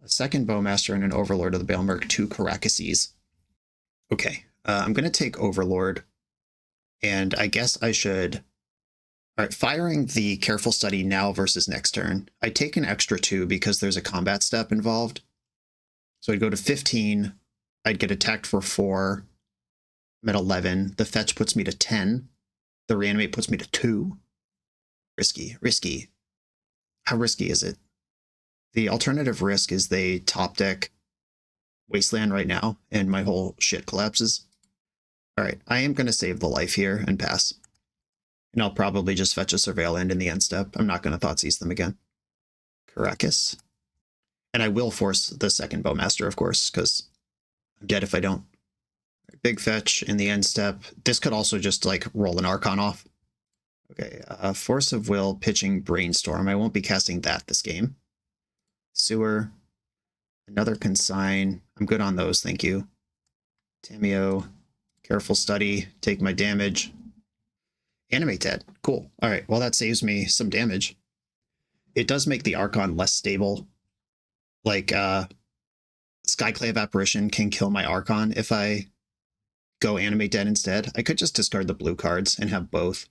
A second Bowmaster and an Overlord of the Baelmerk, 2 Caracases. Okay, I'm going to take Overlord, and I guess I should... All right, firing the Careful Study now versus next turn. I take an extra 2 because there's a combat step involved. So I'd go to 15. I'd get attacked for 4. I'm at 11. The Fetch puts me to 10. The Reanimate puts me to 2. Risky. How risky is it? The alternative risk is they top deck Wasteland right now, and my whole shit collapses. Alright, I am going to save the life here and pass. And I'll probably just fetch a Surveil Land in the end step. I'm not going to Thoughtseize them again. Caracas. And I will force the second Bowmaster, of course, because I'm dead if I don't. Big fetch in the end step. This could also just, like, roll an Archon off. Okay, Force of Will, pitching Brainstorm. I won't be casting that this game. Sewer. Another Consign. I'm good on those, thank you. Tamiyo. Careful Study. Take my damage. Animate Dead. Cool. Alright, well that saves me some damage. It does make the Archon less stable. Like, Skyclave Apparition can kill my Archon if I go Animate Dead instead. I could just discard the blue cards and have both.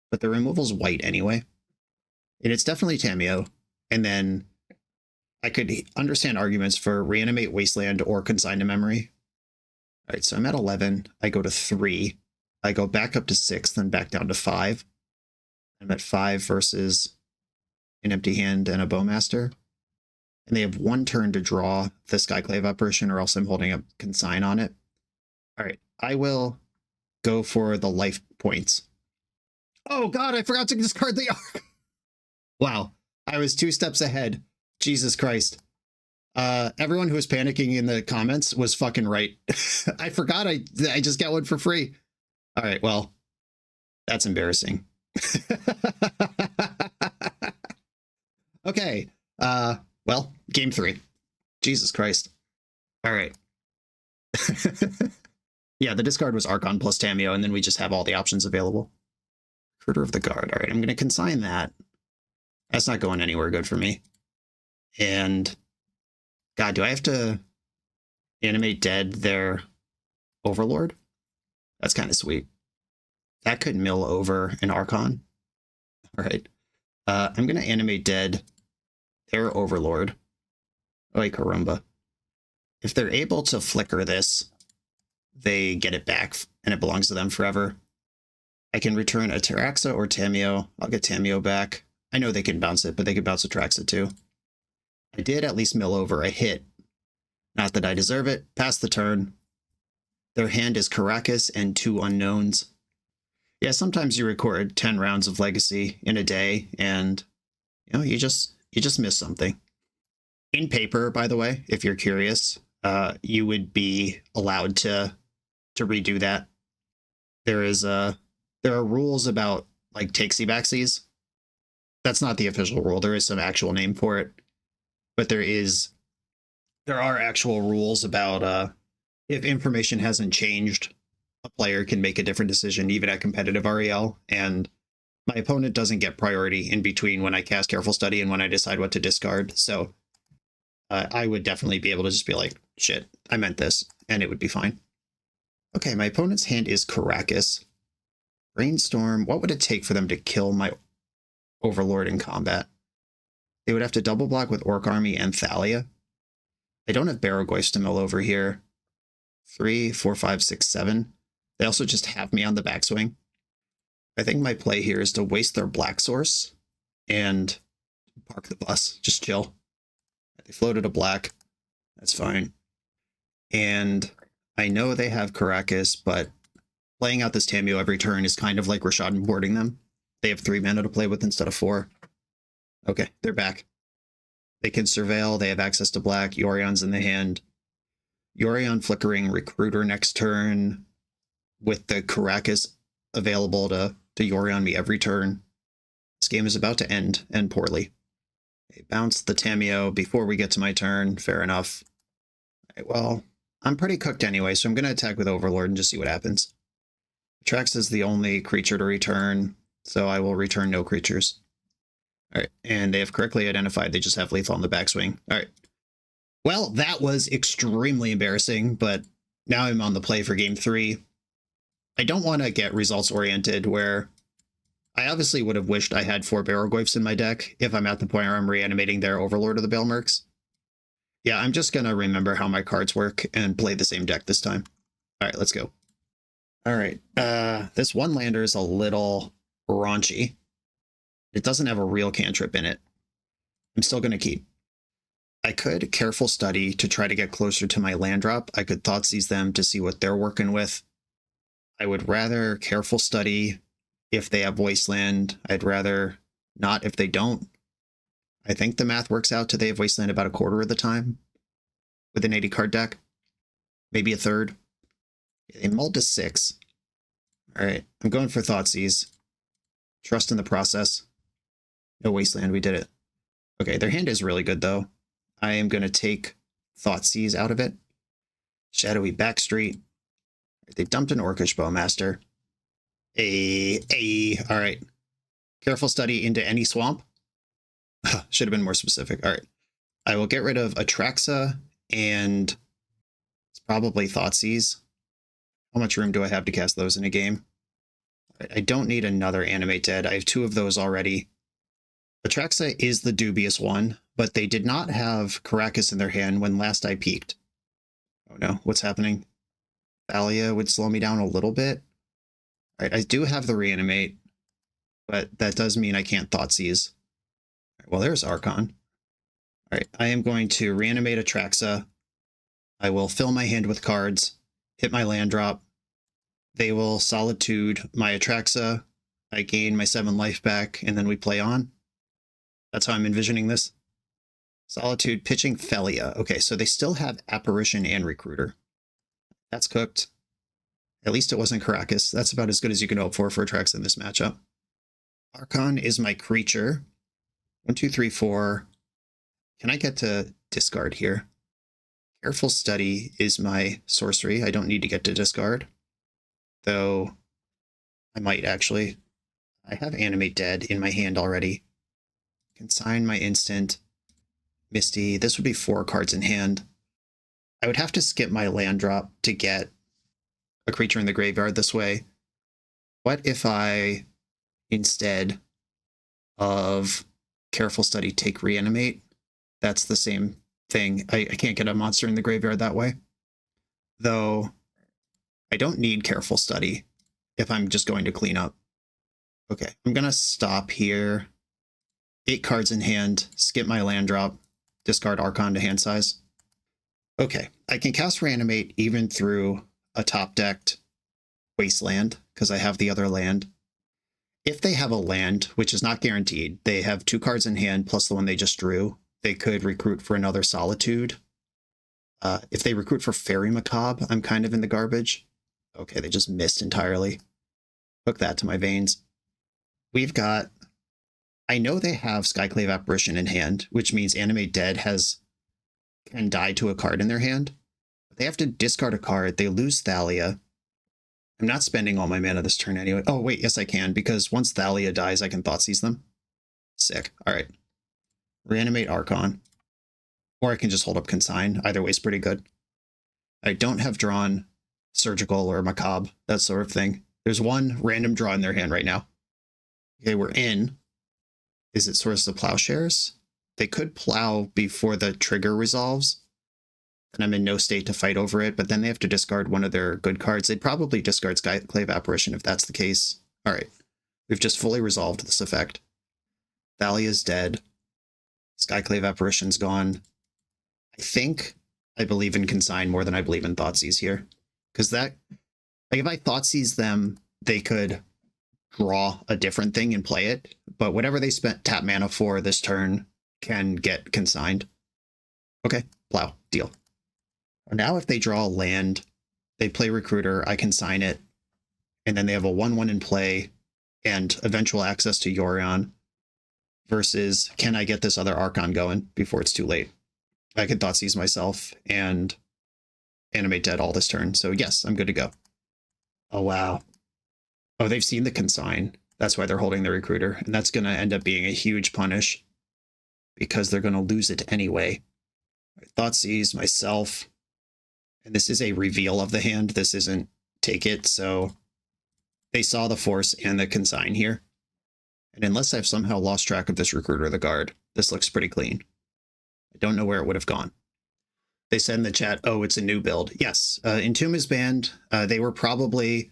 But the removal's white anyway. And it's definitely Tamiyo. And then I could understand arguments for Reanimate Wasteland or Consign to Memory. Alright, so I'm at 11. I go to 3. I go back up to 6, then back down to 5. I'm at 5 versus an Empty Hand and a Bowmaster. And they have 1 turn to draw the Skyclave Apparition, or else I'm holding a Consign on it. Alright, I will go for the life points. Oh god, I forgot to discard the Arc! Wow, I was 2 steps ahead. Jesus Christ. Everyone who was panicking in the comments was fucking right. I forgot I just got one for free. Alright, well, that's embarrassing. Okay, well, game 3. Jesus Christ. Alright. Yeah, the discard was Archon plus Tamiyo, and then we just have all the options available. Recruiter of the Guard. Alright, I'm going to consign that. That's not going anywhere good for me. And, god, do I have to Animate Dead their Overlord? That's kind of sweet. That could mill over an Archon. Alright. I'm going to Animate Dead their Overlord. Oy caramba. If they're able to flicker this, they get it back, and it belongs to them forever. I can return a Taraxa or Tamiyo. I'll get Tamiyo back. I know they can bounce it, but they could bounce a Taraxa too. I did at least mill over a hit. Not that I deserve it. Pass the turn. Their hand is Caracas and 2 unknowns. Yeah, sometimes you record 10 rounds of Legacy in a day, and you know, you just miss something. In paper, by the way, if you're curious, you would be allowed to redo that. There are rules about like takesy backsies. That's not the official rule. There is some actual name for it, but there are actual rules about if information hasn't changed, a player can make a different decision even at competitive REL, and my opponent doesn't get priority in between when I cast Careful Study and when I decide what to discard. So I would definitely be able to just be like, shit, I meant this, and it would be fine. Okay, my opponent's hand is Caracas. Brainstorm, what would it take for them to kill my Overlord in combat? They would have to double block with Orc Army and Thalia. I don't have Barrogoyfs to mill over here. 3, 4, 5, 6, 7. They also just have me on the backswing. I think my play here is to waste their Black Source and Park the bus. Just chill. They floated a black. That's fine. And I know they have Caracas, but playing out this Tameo every turn is kind of like Rashad boarding them. They have 3 mana to play with instead of 4. Okay, they're back. They can surveil. They have access to black. Yorion's in the hand. Yorion flickering Recruiter next turn with the Caracas available to Yorion me every turn. This game is about to end poorly. They bounce the Tameo before we get to my turn. Fair enough. Right, well, I'm pretty cooked anyway, so I'm going to attack with Overlord and just see what happens. Trax is the only creature to return, so I will return no creatures. All right, and they have correctly identified they just have lethal on the backswing. All right. Well, that was extremely embarrassing, but now I'm on the play for game 3. I don't want to get results-oriented where I obviously would have wished I had 4 Barrowglyphs in my deck if I'm at the point where I'm reanimating their Overlord of the Baelmerks. Yeah, I'm just going to remember how my cards work and play the same deck this time. All right, let's go. All right, this one lander is a little raunchy. It doesn't have a real cantrip in it. I'm still going to keep. I could Careful Study to try to get closer to my land drop. I could Thoughtseize them to see what they're working with. I would rather Careful Study if they have Wasteland. I'd rather not if they don't. I think the math works out to they have Wasteland about a quarter of the time with an 80 card deck. Maybe a third. They mulled to 6. All right, I'm going for Thoughtseize. Trust in the process. No Wasteland, we did it. Okay, their hand is really good though. I am going to take Thoughtseize out of it. Shadowy Backstreet. They dumped an Orcish Bowmaster. All right. Careful Study into any swamp. Should have been more specific. All right. I will get rid of Atraxa and it's probably Thoughtseize. How much room do I have to cast those in a game? Right, I don't need another Animate Dead. I have 2 of those already. Atraxa is the dubious one, but they did not have Caracas in their hand when last I peeked. Oh no, what's happening? Thalia would slow me down a little bit. All right, I do have the Reanimate, but that does mean I can't Thoughtseize. Right, well, there's Archon. All right, I am going to Reanimate Atraxa. I will fill my hand with cards, hit my land drop. They will Solitude my Atraxa. I gain my 7 life back, and then we play on. That's how I'm envisioning this. Solitude pitching Felia. Okay, so they still have Apparition and Recruiter. That's cooked. At least it wasn't Caracas. That's about as good as you can hope for Atraxa in this matchup. Archon is my creature. 1, 2, 3, 4. Can I get to discard here? Careful Study is my sorcery. I don't need to get to discard. Though I might actually. I have Animate Dead in my hand already. Consign my instant. Misty. This would be 4 cards in hand. I would have to skip my land drop to get a creature in the graveyard this way. What if I, instead of Careful Study, take Reanimate? That's the same thing. I can't get a monster in the graveyard that way. Though, I don't need Careful Study if I'm just going to clean up. Okay, I'm going to stop here. 8 cards in hand, skip my land drop, discard Archon to hand size. Okay, I can cast Reanimate even through a top-decked Wasteland, because I have the other land. If they have a land, which is not guaranteed, they have 2 cards in hand plus the one they just drew. They could recruit for another Solitude. If they recruit for Fairy Macabre, I'm kind of in the garbage. Okay, they just missed entirely. Hook that to my veins. We've got... I know they have Skyclave Apparition in hand, which means Animate Dead can die to a card in their hand. They have to discard a card. They lose Thalia. I'm not spending all my mana this turn anyway. Oh, wait, yes I can, because once Thalia dies, I can Thoughtseize them. Sick. All right. Reanimate Archon. Or I can just hold up Consign. Either way is pretty good. I don't have drawn Surgical or Macabre, that sort of thing. There's 1 random draw in their hand right now. Okay, we're in. Is it Source of Plowshares? They could plow before the trigger resolves, and I'm in no state to fight over it, but then they have to discard one of their good cards. They'd probably discard Skyclave Apparition if that's the case. All right, we've just fully resolved this effect. Thalia's dead. Skyclave Apparition's gone. I think I believe in Consign more than I believe in Thoughtseize here. Because that, like, if I Thoughtseize them, they could draw a different thing and play it. But whatever they spent tap mana for this turn can get consigned. Okay, plow, deal. Now if they draw a land, they play Recruiter, I consign it, and then they have a 1/1 in play and eventual access to Yorion versus can I get this other Archon going before it's too late? I could Thoughtseize myself and Animate Dead all this turn. So yes, I'm good to go. Oh, wow. Oh, they've seen the consign. That's why they're holding the Recruiter. And that's going to end up being a huge punish because they're going to lose it anyway. Thoughtseize myself. And this is a reveal of the hand. This isn't take it. So they saw the force and the consign here. And unless I've somehow lost track of this Recruiter or the guard, this looks pretty clean. I don't know where it would have gone. They said in the chat, oh, it's a new build. Yes, Entomb is banned. They were probably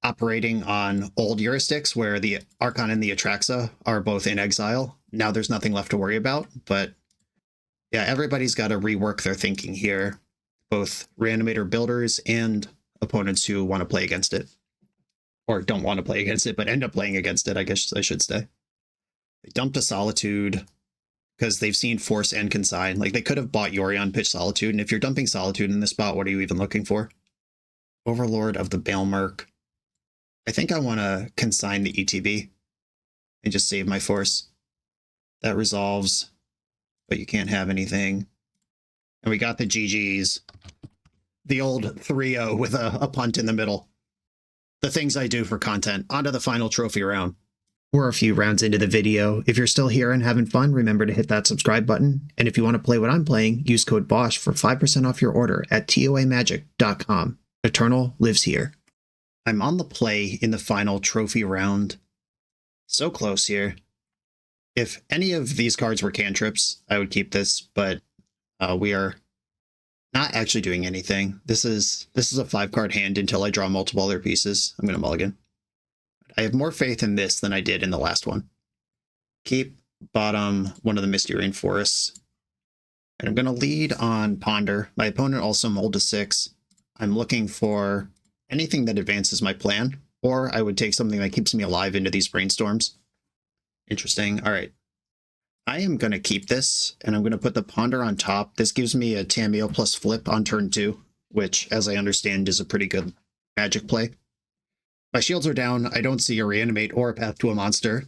operating on old heuristics where the Archon and the Atraxa are both in exile. Now there's nothing left to worry about. But yeah, everybody's got to rework their thinking here. Both Reanimator builders and opponents who want to play against it. Or don't want to play against it, but end up playing against it, I guess I should say. They dumped a Solitude because they've seen Force and Consign. Like, they could have bought Yorion, pitch Solitude, and if you're dumping Solitude in this spot, what are you even looking for? Overlord of the Baelmerk. I think I want to consign the ETB and just save my Force. That resolves, but you can't have anything. And we got the GGs. The old 3-0 with a punt in the middle. The things I do for content. Onto the final trophy round. We're a few rounds into the video. If you're still here and having fun, remember to hit that subscribe button. And if you want to play what I'm playing, use code BOSH for 5% off your order at toamagic.com. Eternal lives here. I'm on the play in the final trophy round. So close here. If any of these cards were cantrips, I would keep this, but we are not actually doing anything. This is a 5-card hand until I draw multiple other pieces. I'm going to mulligan. I have more faith in this than I did in the last one. Keep bottom one of the Mysterian Forests. And I'm going to lead on Ponder. My opponent also mulled to 6. I'm looking for anything that advances my plan, or I would take something that keeps me alive into these brainstorms. Interesting. All right. I am going to keep this, and I'm going to put the Ponder on top. This gives me a Tamiyo plus flip on turn 2, which, as I understand, is a pretty good magic play. My shields are down. I don't see a Reanimate or a Path to a Monster,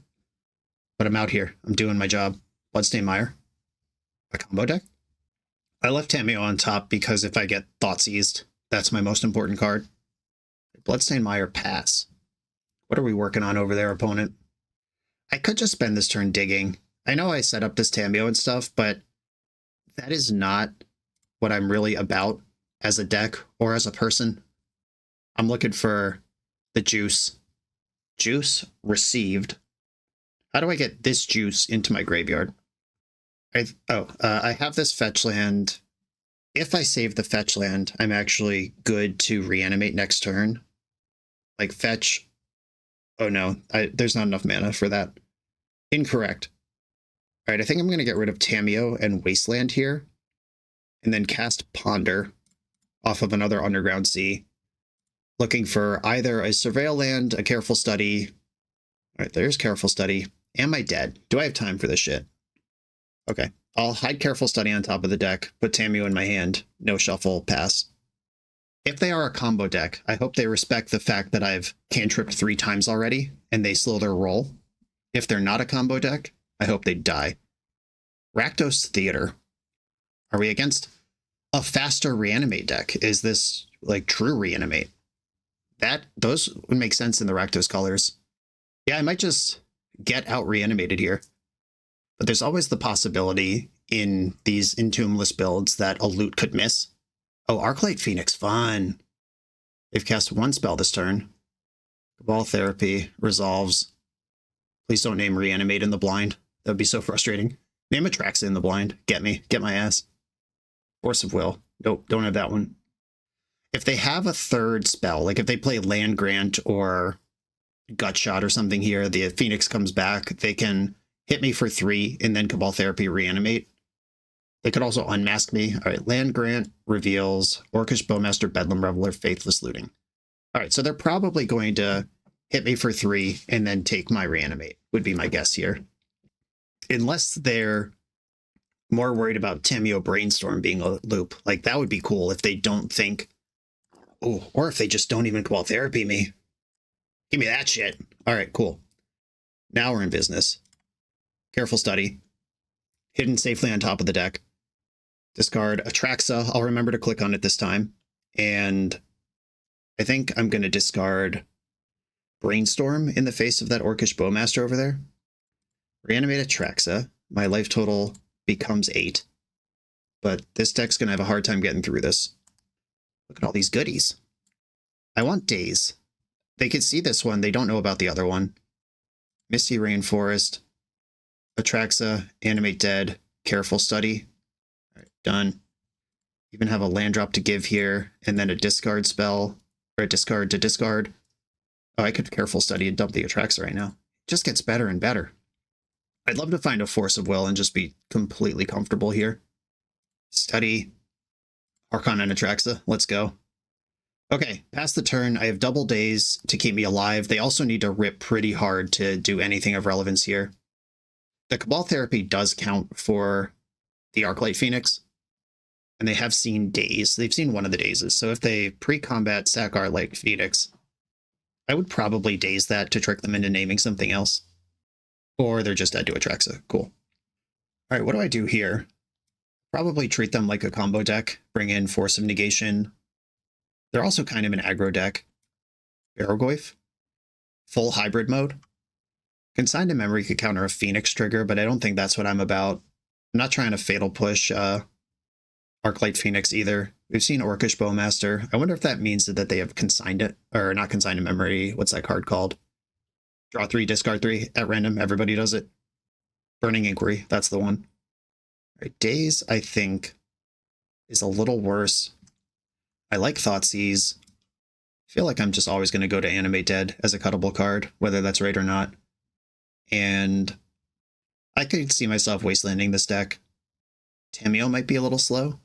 but I'm out here. I'm doing my job. Bloodstained Mire. A combo deck? I left Tamiyo on top because if I get Thoughtseized, that's my most important card. Bloodstained Mire, pass. What are we working on over there, opponent? I could just spend this turn digging. I know I set up this Tamiyo and stuff, but that is not what I'm really about as a deck or as a person. I'm looking for the juice. Juice received. How do I get this juice into my graveyard? I have this fetch land. If I save the fetch land, I'm actually good to reanimate next turn. Like fetch. Oh no, there's not enough mana for that. Incorrect. All right, I think I'm going to get rid of Tamiyo and Wasteland here, and then cast Ponder off of another Underground Sea, looking for either a Surveil Land, a Careful Study. All right, there's Careful Study. Am I dead? Do I have time for this shit? Okay, I'll hide Careful Study on top of the deck, put Tamiyo in my hand, no shuffle, pass. If they are a combo deck, I hope they respect the fact that I've cantripped 3 times already, and they slow their roll. If they're not a combo deck, I hope they die. Rakdos Theater. Are we against a faster Reanimate deck? Is this like true Reanimate? Those would make sense in the Rakdos colors. Yeah, I might just get out Reanimated here. But there's always the possibility in these Entombless builds that a loot could miss. Oh, Arclight Phoenix, fun. They've cast 1 spell this turn. Cabal Therapy resolves. Please don't name Reanimate in the blind. That would be so frustrating. Name Atraxa in the blind. Get me. Get my ass. Force of Will. Nope, don't have that one. If they have a third spell, like if they play Land Grant or Gut Shot or something here, the Phoenix comes back, they can hit me for 3, and then Cabal Therapy Reanimate. They could also unmask me. All right, Land Grant, Reveals, Orcish Bowmaster, Bedlam Reveler, Faithless Looting. All right, so they're probably going to hit me for 3 and then take my Reanimate, would be my guess here. Unless they're more worried about Tamiyo Brainstorm being a loop. Like, that would be cool if they don't think, oh, or if they just don't even Cabal Therapy me. Give me that shit. All right, cool. Now we're in business. Careful Study. Hidden safely on top of the deck. Discard Atraxa. I'll remember to click on it this time. And I think I'm going to discard Brainstorm in the face of that Orcish Bowmaster over there. Reanimate Atraxa. My life total becomes 8. But this deck's going to have a hard time getting through this. Look at all these goodies. I want Daze. They could see this one. They don't know about the other one. Misty Rainforest. Atraxa. Animate Dead. Careful Study. All right, done. Even have a land drop to give here. And then a discard spell. Or a discard to discard. Oh, I could Careful Study and dump the Atraxa right now. It just gets better and better. I'd love to find a Force of Will and just be completely comfortable here. Study. Archon and Atraxa. Let's go. Okay, past the turn, I have double Daze to keep me alive. They also need to rip pretty hard to do anything of relevance here. The Cabal Therapy does count for the Arclight Phoenix, and they have seen Daze. They've seen one of the Dazes, so if they pre-combat sack Arclight Phoenix, I would probably Daze that to trick them into naming something else. Or they're just dead to Atraxa. Cool. All right, what do I do here? Probably treat them like a combo deck, bring in Force of Negation. They're also kind of an aggro deck. Barrogoyf. Full hybrid mode. Consign to Memory could counter a Phoenix trigger, but I don't think that's what I'm about. I'm not trying to fatal push Arclight Phoenix either. We've seen Orcish Bowmaster. I wonder if that means that they have consigned it, or not consigned to memory. What's that card called? Draw 3, discard 3 at random. Everybody does it. Burning Inquiry. That's the one. All right, Daze, I think, is a little worse. I like Thoughtseize. I feel like I'm just always going to go to Animate Dead as a cuttable card, whether that's right or not. And I could see myself wastelanding this deck. Tamiyo might be a little slow.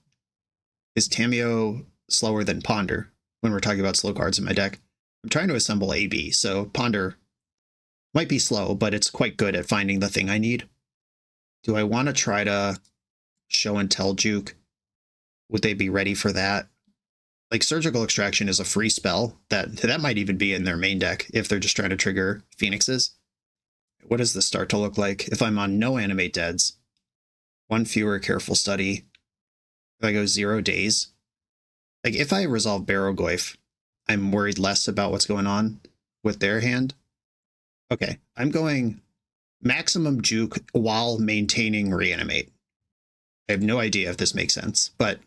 Is Tamiyo slower than Ponder when we're talking about slow cards in my deck? I'm trying to assemble AB, so Ponder might be slow, but it's quite good at finding the thing I need. Do I want to try to show and tell juke? Would they be ready for that? Like, Surgical Extraction is a free spell. That might even be in their main deck if they're just trying to trigger Phoenixes. What does this start to look like? If I'm on no Animate Deads, 1 fewer Careful Study, if I go 0 Daze, like if I resolve Barrogoyf, I'm worried less about what's going on with their hand. Okay, I'm going maximum juke while maintaining Reanimate. I have no idea if this makes sense, but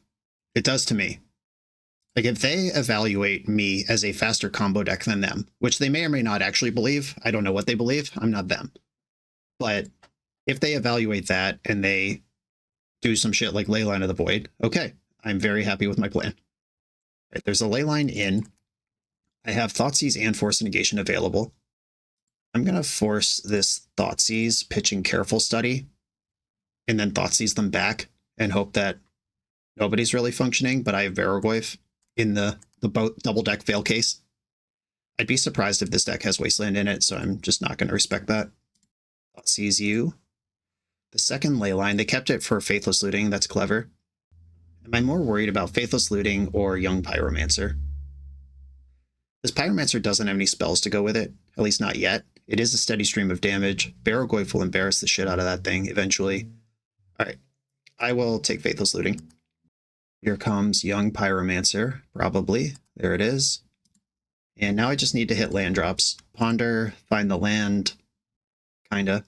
it does to me. Like, if they evaluate me as a faster combo deck than them, which they may or may not actually believe, I don't know what they believe, I'm not them. But if they evaluate that and they do some shit like Leyline of the Void, okay, I'm very happy with my plan. Right, there's a Leyline in. I have Thoughtseize and Force Negation available. I'm going to force this Thoughtseize, pitching Careful Study, and then Thoughtseize them back and hope that nobody's really functioning, but I have Barrogoyf in the double deck fail case. I'd be surprised if this deck has Wasteland in it, so I'm just not going to respect that. Thoughtseize you. The second Leyline, they kept it for Faithless Looting. That's clever. Am I more worried about Faithless Looting or Young Pyromancer? This Pyromancer doesn't have any spells to go with it, at least not yet. It is a steady stream of damage. Barrogoyf will embarrass the shit out of that thing eventually. All right, I will take Faithless Looting. Here comes Young Pyromancer, probably. There it is. And now I just need to hit land drops. Ponder, find the land, kinda.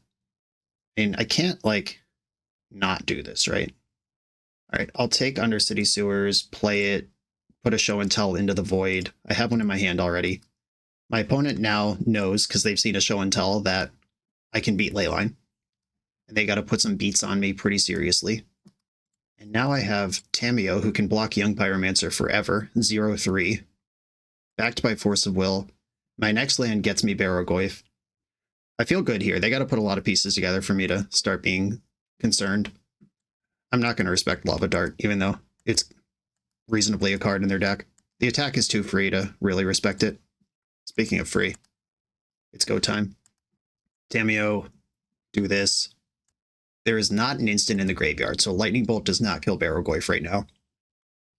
And I can't, like, not do this, right? All right, I'll take Undercity Sewers, play it, put a Show and Tell into the Void. I have one in my hand already. My opponent now knows, because they've seen a Show and Tell, that I can beat Leyline. And they got to put some beats on me pretty seriously. And now I have Tamiyo, who can block Young Pyromancer forever, 0-3. Backed by Force of Will. My next land gets me Barrogoyf. I feel good here. They got to put a lot of pieces together for me to start being concerned. I'm not going to respect Lava Dart, even though it's reasonably a card in their deck. The attack is too free to really respect it. Speaking of free, it's go time. Tamiyo, do this. There is not an instant in the graveyard, so Lightning Bolt does not kill Barrogoyf right now.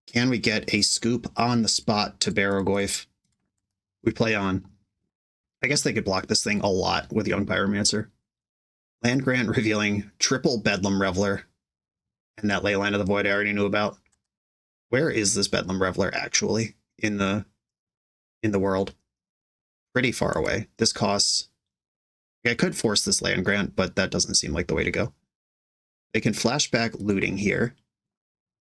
Can we get a scoop on the spot to Barrogoyf? We play on. I guess they could block this thing a lot with Young Pyromancer. Land Grant revealing triple Bedlam Reveler. And that Leyline of the Void I already knew about. Where is this Bedlam Reveler actually in the world? Pretty far away. This costs... I could force this Land Grant, but that doesn't seem like the way to go. They can flashback Looting here,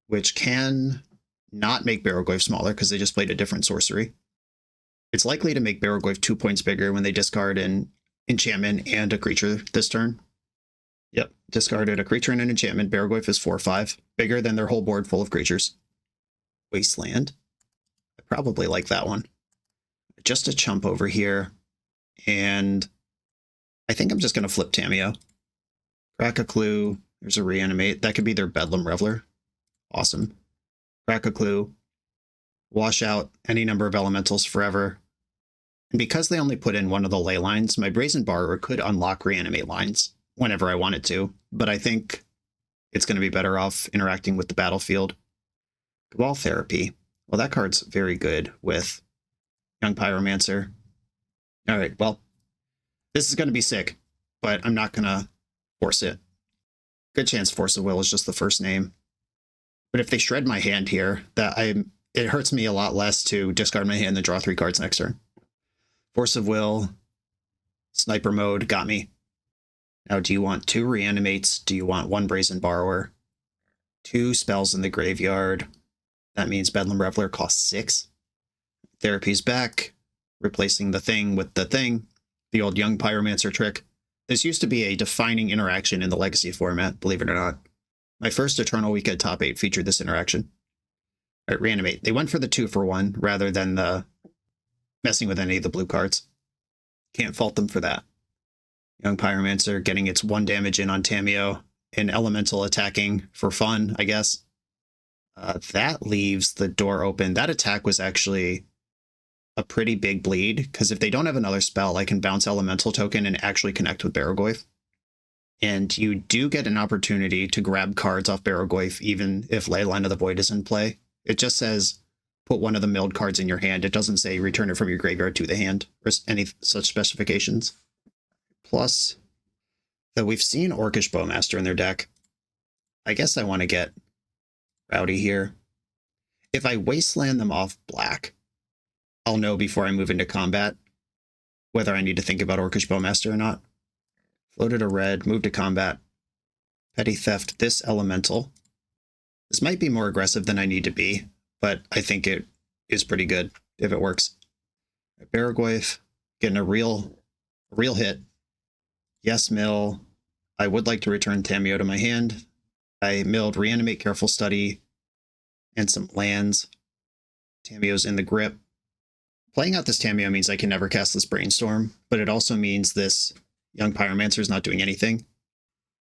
which can not make Barrogoyf smaller because they just played a different sorcery. It's likely to make Barrogoyf 2 points bigger when they discard an enchantment and a creature this turn. Yep, discarded a creature and an enchantment. Barrogoyf is 4/5, bigger than their whole board full of creatures. Wasteland. I probably like that one. Just a chump over here, and I think I'm just going to flip Tamiyo. Crack a Clue. There's a Reanimate. That could be their Bedlam Reveler. Awesome. Crack a Clue. Wash out any number of elementals forever. And because they only put in one of the ley lines, my Brazen Borrower could unlock Reanimate lines whenever I wanted to, but I think it's going to be better off interacting with the battlefield. Cabal Therapy. Well, that card's very good with Young Pyromancer. All right, well, this is going to be sick, but I'm not going to force it. Good chance Force of Will is just the first name. But if they shred my hand here, it hurts me a lot less to discard my hand than draw 3 cards next turn. Force of Will, Sniper Mode, got me. Now, do you want 2 Reanimates? Do you want 1 Brazen Borrower? 2 spells in the graveyard. That means Bedlam Reveler costs 6. Therapy's back, replacing the thing with the thing. The old Young Pyromancer trick. This used to be a defining interaction in the Legacy format, believe it or not. My first Eternal Weekend top 8 featured this interaction. All right, Reanimate. They went for the 2-for-1 rather than the messing with any of the blue cards. Can't fault them for that. Young Pyromancer getting its 1 damage in on Tamiyo, and Elemental attacking for fun, I guess. That leaves the door open. That attack was actually a pretty big bleed, because if they don't have another spell, I can bounce Elemental token and actually connect with Barrogoyf. And you do get an opportunity to grab cards off Barrogoyf, even if Leyline of the Void is in play. It just says, put one of the milled cards in your hand. It doesn't say return it from your graveyard to the hand, or any such specifications. Plus, that we've seen Orcish Bowmaster in their deck. I guess I want to get rowdy here. If I wasteland them off black, I'll know before I move into combat whether I need to think about Orcish Bowmaster or not. Floated a red, move to combat. Petty Theft this Elemental. This might be more aggressive than I need to be, but I think it is pretty good if it works. Barrogoyf getting a real hit. Yes, mill. I would like to return Tamiyo to my hand. I milled Reanimate, Careful Study, and some lands. Tamiyo's in the grip. Playing out this Tamiyo means I can never cast this Brainstorm, but it also means this Young Pyromancer is not doing anything.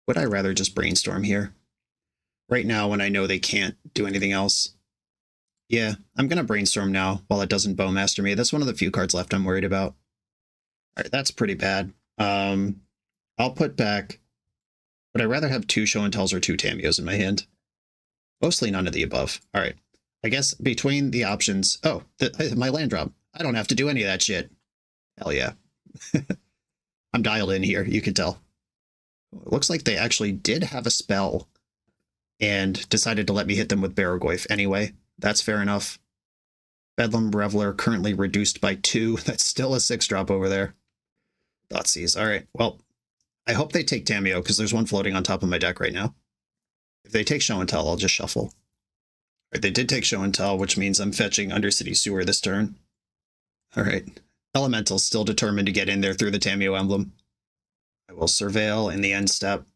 Would I rather just Brainstorm here? Right now, when I know they can't do anything else. Yeah, I'm going to Brainstorm now while it doesn't Bowmaster me. That's one of the few cards left I'm worried about. All right, that's pretty bad. I'll put back... Would I rather have 2 Show and Tells or 2 Tamiyos in my hand? Mostly none of the above. All right. I guess between the options... Oh, my land drop. I don't have to do any of that shit. Hell yeah. I'm dialed in here, you can tell. It looks like they actually did have a spell and decided to let me hit them with Barrogoyf anyway. That's fair enough. Bedlam Reveler currently reduced by 2. That's still a 6-drop over there. Thoughtseize. All right, well, I hope they take Tamiyo because there's one floating on top of my deck right now. If they take Show and Tell, I'll just shuffle. All right, they did take Show and Tell, which means I'm fetching Undercity Sewer this turn. All right. Elemental's still determined to get in there through the Tamiyo emblem. I will Surveil in the end step.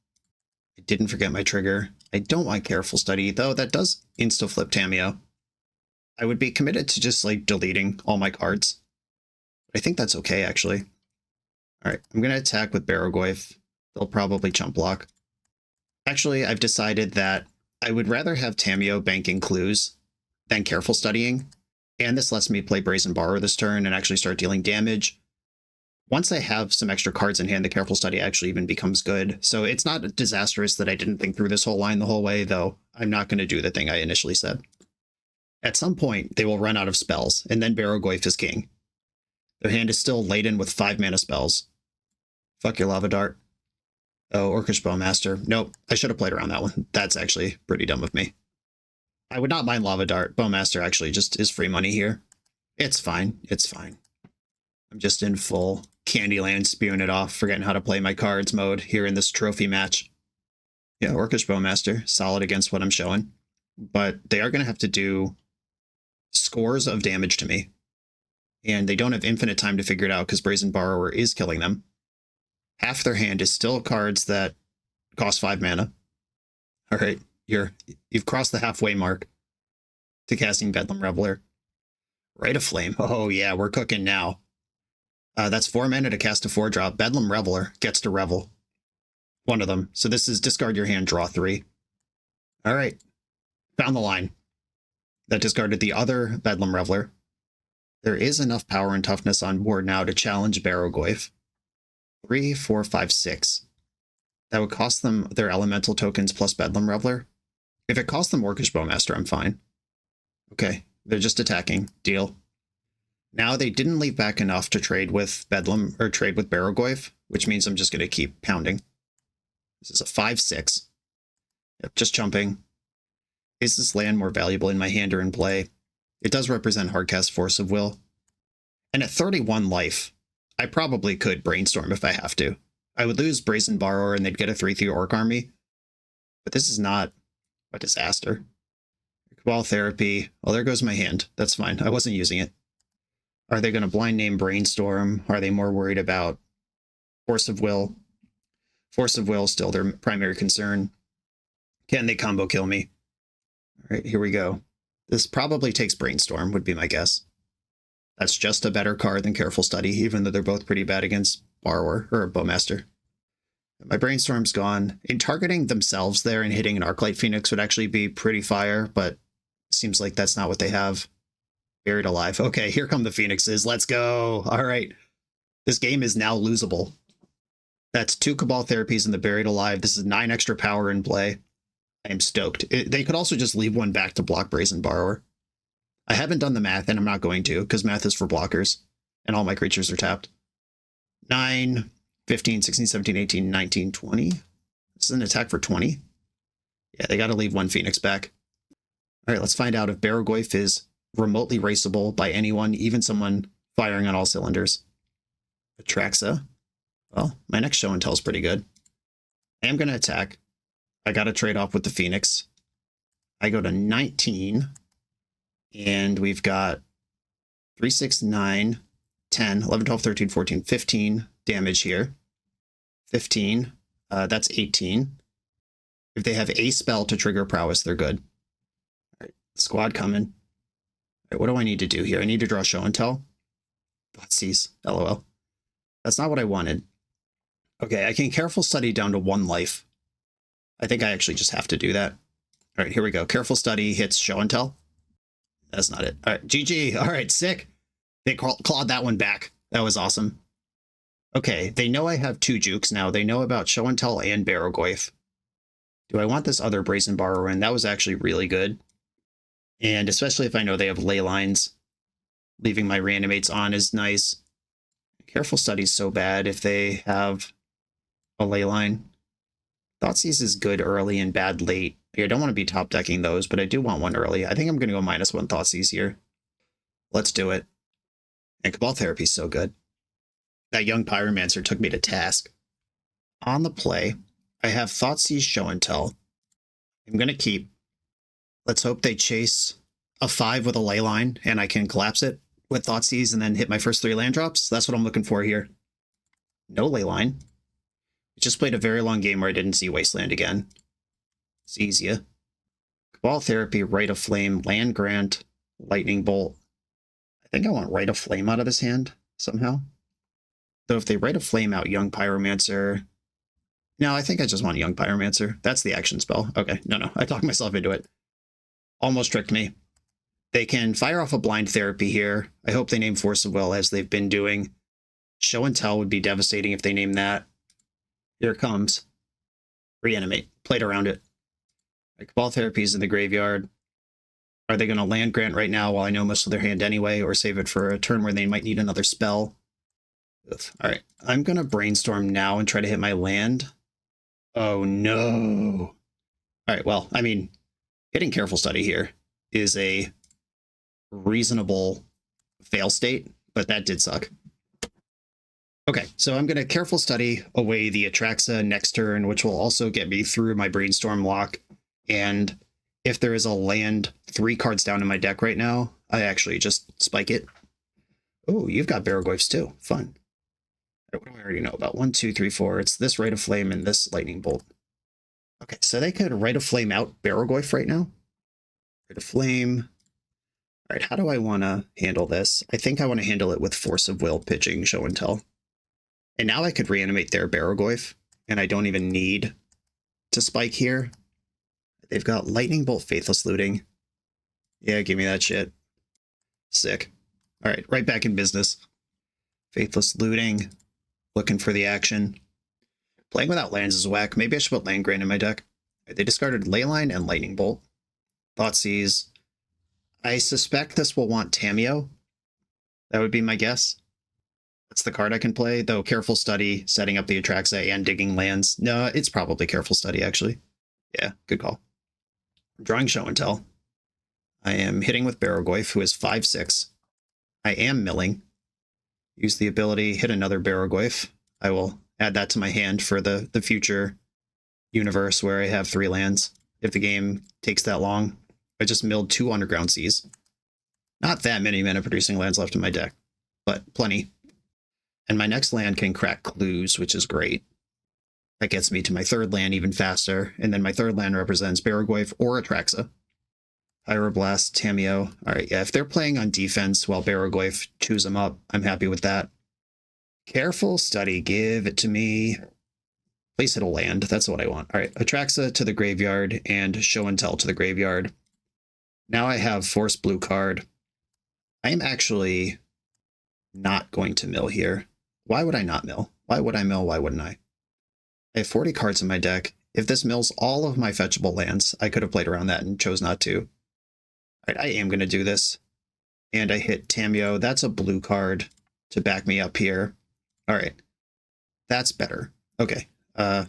I didn't forget my trigger. I don't want Careful Study, though that does insta-flip Tamiyo. I would be committed to just, like, deleting all my cards. I think that's okay, actually. All right, I'm going to attack with Barrogoyf. They'll probably chump block. Actually, I've decided that I would rather have Tamiyo banking clues than careful studying. And this lets me play Brazen Borrower this turn and actually start dealing damage. Once I have some extra cards in hand, the careful study actually even becomes good. So it's not disastrous that I didn't think through this whole line the whole way, though I'm not going to do the thing I initially said. At some point, they will run out of spells, and then Barrogoyf is king. Their hand is still laden with 5 mana spells. Fuck your Lava Dart. Oh, Orcish Bowmaster. Nope, I should have played around that one. That's actually pretty dumb of me. I would not mind Lava Dart. Bowmaster actually just is free money here. It's fine. It's fine. I'm just in full Candyland spewing it off, forgetting how to play my cards mode here in this trophy match. Yeah, Orcish Bowmaster, solid against what I'm showing. But they are going to have to do scores of damage to me. And they don't have infinite time to figure it out because Brazen Borrower is killing them. Half their hand is still cards that cost 5 mana. All right, you've crossed the halfway mark to casting Bedlam Reveler. Rite of Flame. Oh yeah, we're cooking now. That's 4 mana to cast a 4-drop. Bedlam Reveler gets to revel. One of them. So this is discard your hand, draw 3. All right, found the line. That discarded the other Bedlam Reveler. There is enough power and toughness on board now to challenge Barrogoyf. 3, 4, 5, 6. That would cost them their elemental tokens plus Bedlam Reveler. If it costs them Orcish Bowmaster, I'm fine. Okay, they're just attacking. Deal. Now they didn't leave back enough to trade with Bedlam or trade with Barrogoyf, which means I'm just going to keep pounding. This is a 5/6. Yep, just chumping. Is this land more valuable in my hand or in play? It does represent hardcast Force of Will. And at 31 life, I probably could brainstorm if I have to. I would lose Brazen Borrower and they'd get a 3/3 Orc army. But this is not a disaster. Cabal Therapy. Well, there goes my hand. That's fine. I wasn't using it. Are they going to blind name Brainstorm? Are they more worried about Force of Will? Force of Will still their primary concern. Can they combo kill me? All right, here we go. This probably takes Brainstorm, would be my guess. That's just a better card than Careful Study, even though they're both pretty bad against Borrower or Bowmaster. My Brainstorm's gone. In targeting themselves there and hitting an Arclight Phoenix would actually be pretty fire, but seems like that's not what they have. Buried Alive. Okay, here come the Phoenixes. Let's go. All right. This game is now losable. That's 2 Cabal Therapies in the Buried Alive. This is 9 extra power in play. I am stoked. They could also just leave one back to block Brazen Borrower. I haven't done the math, and I'm not going to, because math is for blockers, and all my creatures are tapped. 9, 15, 16, 17, 18, 19, 20. This is an attack for 20. Yeah, they got to leave one Phoenix back. All right, let's find out if Barrogoyf is remotely raceable by anyone, even someone firing on all cylinders. Atraxa. Well, my next show and tell is pretty good. I am going to attack. I got to trade off with the Phoenix. I go to 19. And we've got 3, 6, 9, 10, 11, 12, 13, 14, 15 damage here. 15. That's 18. If they have a spell to trigger prowess, they're good. All right, squad coming. All right, what do I need to do here? I need to draw show and tell. Thoughtseize. LOL. That's not what I wanted. Okay, I can Careful Study down to 1 life. I think I actually just have to do that. All right, here we go. Careful Study hits show and tell. That's not it. All right, GG. All right, sick. They clawed that one back. That was awesome. Okay, they know I have 2 jukes now. They know about show and tell and Barrogoyf. Do I want this other Brazen Borrower in? That was actually really good. And especially if I know they have ley lines. Leaving my Reanimates on is nice. Careful Study's so bad if they have a ley line. Thoughtseize is good early and bad late. I don't want to be top decking those, but I do want one early. I think I'm going to go -1 Thoughtseize here. Let's do it. And Cabal Therapy is so good. That young Pyromancer took me to task. On the play, I have Thoughtseize show and tell. I'm going to keep. Let's hope they chase a 5 with a ley line and I can collapse it with Thoughtseize and then hit my first 3 land drops. That's what I'm looking for here. No ley line. Just played a very long game where I didn't see Wasteland again. It's easier. Cabal Therapy, Rite of Flame, Land Grant, Lightning Bolt. I think I want Rite of Flame out of this hand somehow. So if they Rite of Flame out Young Pyromancer... No, I think I just want Young Pyromancer. That's the action spell. Okay, no. I talked myself into it. Almost tricked me. They can fire off a Blind Therapy here. I hope they name Force of Will as they've been doing. Show and Tell would be devastating if they name that. Here it comes. Reanimate. Played around it. Cabal Therapy's in the graveyard. Are they going to land Grant right now while I know most of their hand anyway, or save it for a turn where they might need another spell? Ugh. All right, I'm going to Brainstorm now and try to hit my land. Oh, no. All right, well, I mean, hitting Careful Study here is a reasonable fail state, but that did suck. Okay, so I'm going to Careful Study away the Atraxa next turn, which will also get me through my Brainstorm lock. And if there is a land 3 cards down in my deck right now, I actually just spike it. Oh, you've got Barrowgoyfs too. Fun. What do I already know about? 1, 2, 3, 4. It's this Rite of Flame and this Lightning Bolt. Okay, so they could Rite of Flame out Barrowgoyf right now. Rite of Flame. All right, how do I want to handle this? I think I want to handle it with Force of Will pitching Show and Tell. And now I could reanimate their Barrowgoyf, and I don't even need to spike here. They've got Lightning Bolt, Faithless Looting. Yeah, give me that shit. Sick. All right, right back in business. Faithless Looting. Looking for the action. Playing without lands is whack. Maybe I should put Land Grant in my deck. They discarded Leyline and Lightning Bolt. Thoughtseize. I suspect this will want Tamiyo. That would be my guess. That's the card I can play, though Careful Study, setting up the Atraxa and digging lands. No, it's probably Careful Study, actually. Yeah, good call. Drawing Show and Tell. I am hitting with Barrowgoyf, who is 5/6. I am milling. Use the ability, hit another Barrowgoyf. I will add that to my hand for the future universe where I have 3 lands. If the game takes that long. I just milled 2 Underground Seas. Not that many mana producing lands left in my deck, but plenty. And my next land can crack Clues, which is great. That gets me to my 3rd land even faster, and then my 3rd land represents Barrowgoyf or Atraxa. Pyroblast, Tamiyo. All right, yeah, if they're playing on defense while Barrowgoyf chews them up, I'm happy with that. Careful Study, give it to me. Please hit a land, that's what I want. All right, Atraxa to the graveyard and Show and Tell to the graveyard. Now I have Force Blue card. I am actually not going to mill here. Why would I not mill? Why would I mill? Why wouldn't I? I have 40 cards in my deck. If this mills all of my fetchable lands, I could have played around that and chose not to. All right, I am going to do this. And I hit Tamiyo. That's a blue card to back me up here. All right. That's better. Okay. I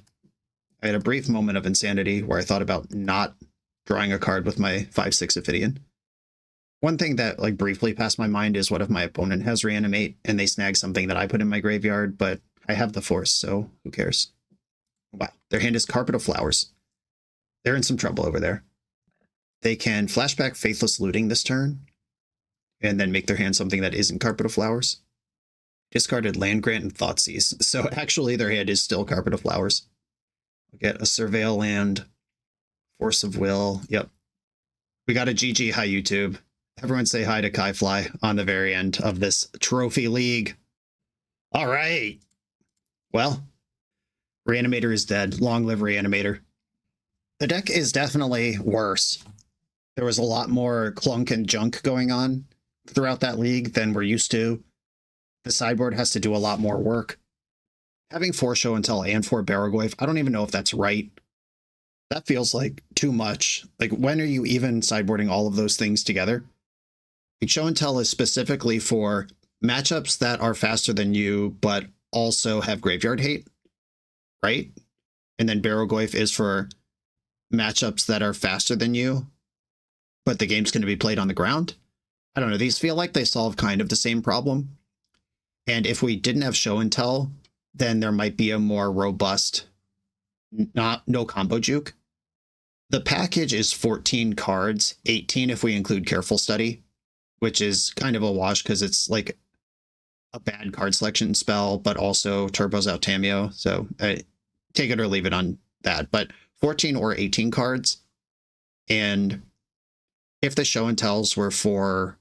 had a brief moment of insanity where I thought about not drawing a card with my 5/6 Ophidian. One thing that like briefly passed my mind is what if my opponent has Reanimate and they snag something that I put in my graveyard, but I have the Force, so who cares? Wow, their hand is Carpet of Flowers. They're in some trouble over there. They can flashback Faithless Looting this turn, and then make their hand something that isn't Carpet of Flowers. Discarded Land Grant and Thoughtseize, so actually their hand is still Carpet of Flowers. We'll get a Surveil land, Force of Will, yep. We got a GG, hi YouTube. Everyone say hi to Kaifly on the very end of this trophy league. All right. Well, Reanimator is dead. Long live Reanimator. The deck is definitely worse. There was a lot more clunk and junk going on throughout that league than we're used to. The sideboard has to do a lot more work. Having 4 Show and Tell and 4 Barrowgoyf, I don't even know if that's right. That feels like too much. Like, when are you even sideboarding all of those things together? Like, Show and Tell is specifically for matchups that are faster than you, but also have graveyard hate, right? And then Barrowgoyf is for matchups that are faster than you, but the game's going to be played on the ground. I don't know. These feel like they solve kind of the same problem. And if we didn't have Show and Tell, then there might be a more robust, no combo juke. The package is 14 cards, 18 if we include Careful Study, which is kind of a wash because it's like a bad card selection spell, but also turbos out Tamiyo. So take it or leave it on that. But 14 or 18 cards. And if the Show and Tells were for,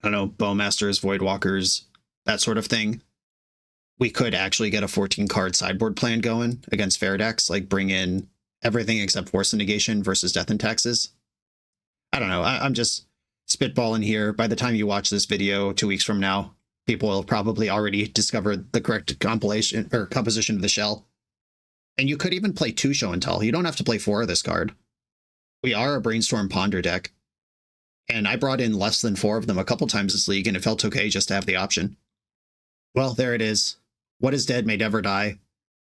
I don't know, Bowmasters, Voidwalkers, that sort of thing, we could actually get a 14 card sideboard plan going against fair decks, like bring in everything except Force of Negation versus Death and Taxes. I don't know. I'm just spitballing here. By the time you watch this video 2 weeks from now, people will have probably already discovered the correct compilation or composition of the shell. And you could even play 2 Show and Tell. You don't have to play 4 of this card. We are a Brainstorm Ponder deck. And I brought in less than 4 of them a couple times this league, and it felt okay just to have the option. Well, there it is. What is dead may never die.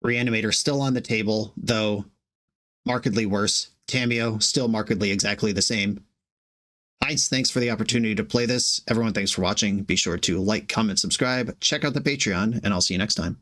Reanimator still on the table, though markedly worse. Tamiyo still markedly exactly the same. Heinz, thanks for the opportunity to play this. Everyone, thanks for watching. Be sure to like, comment, subscribe, check out the Patreon, and I'll see you next time.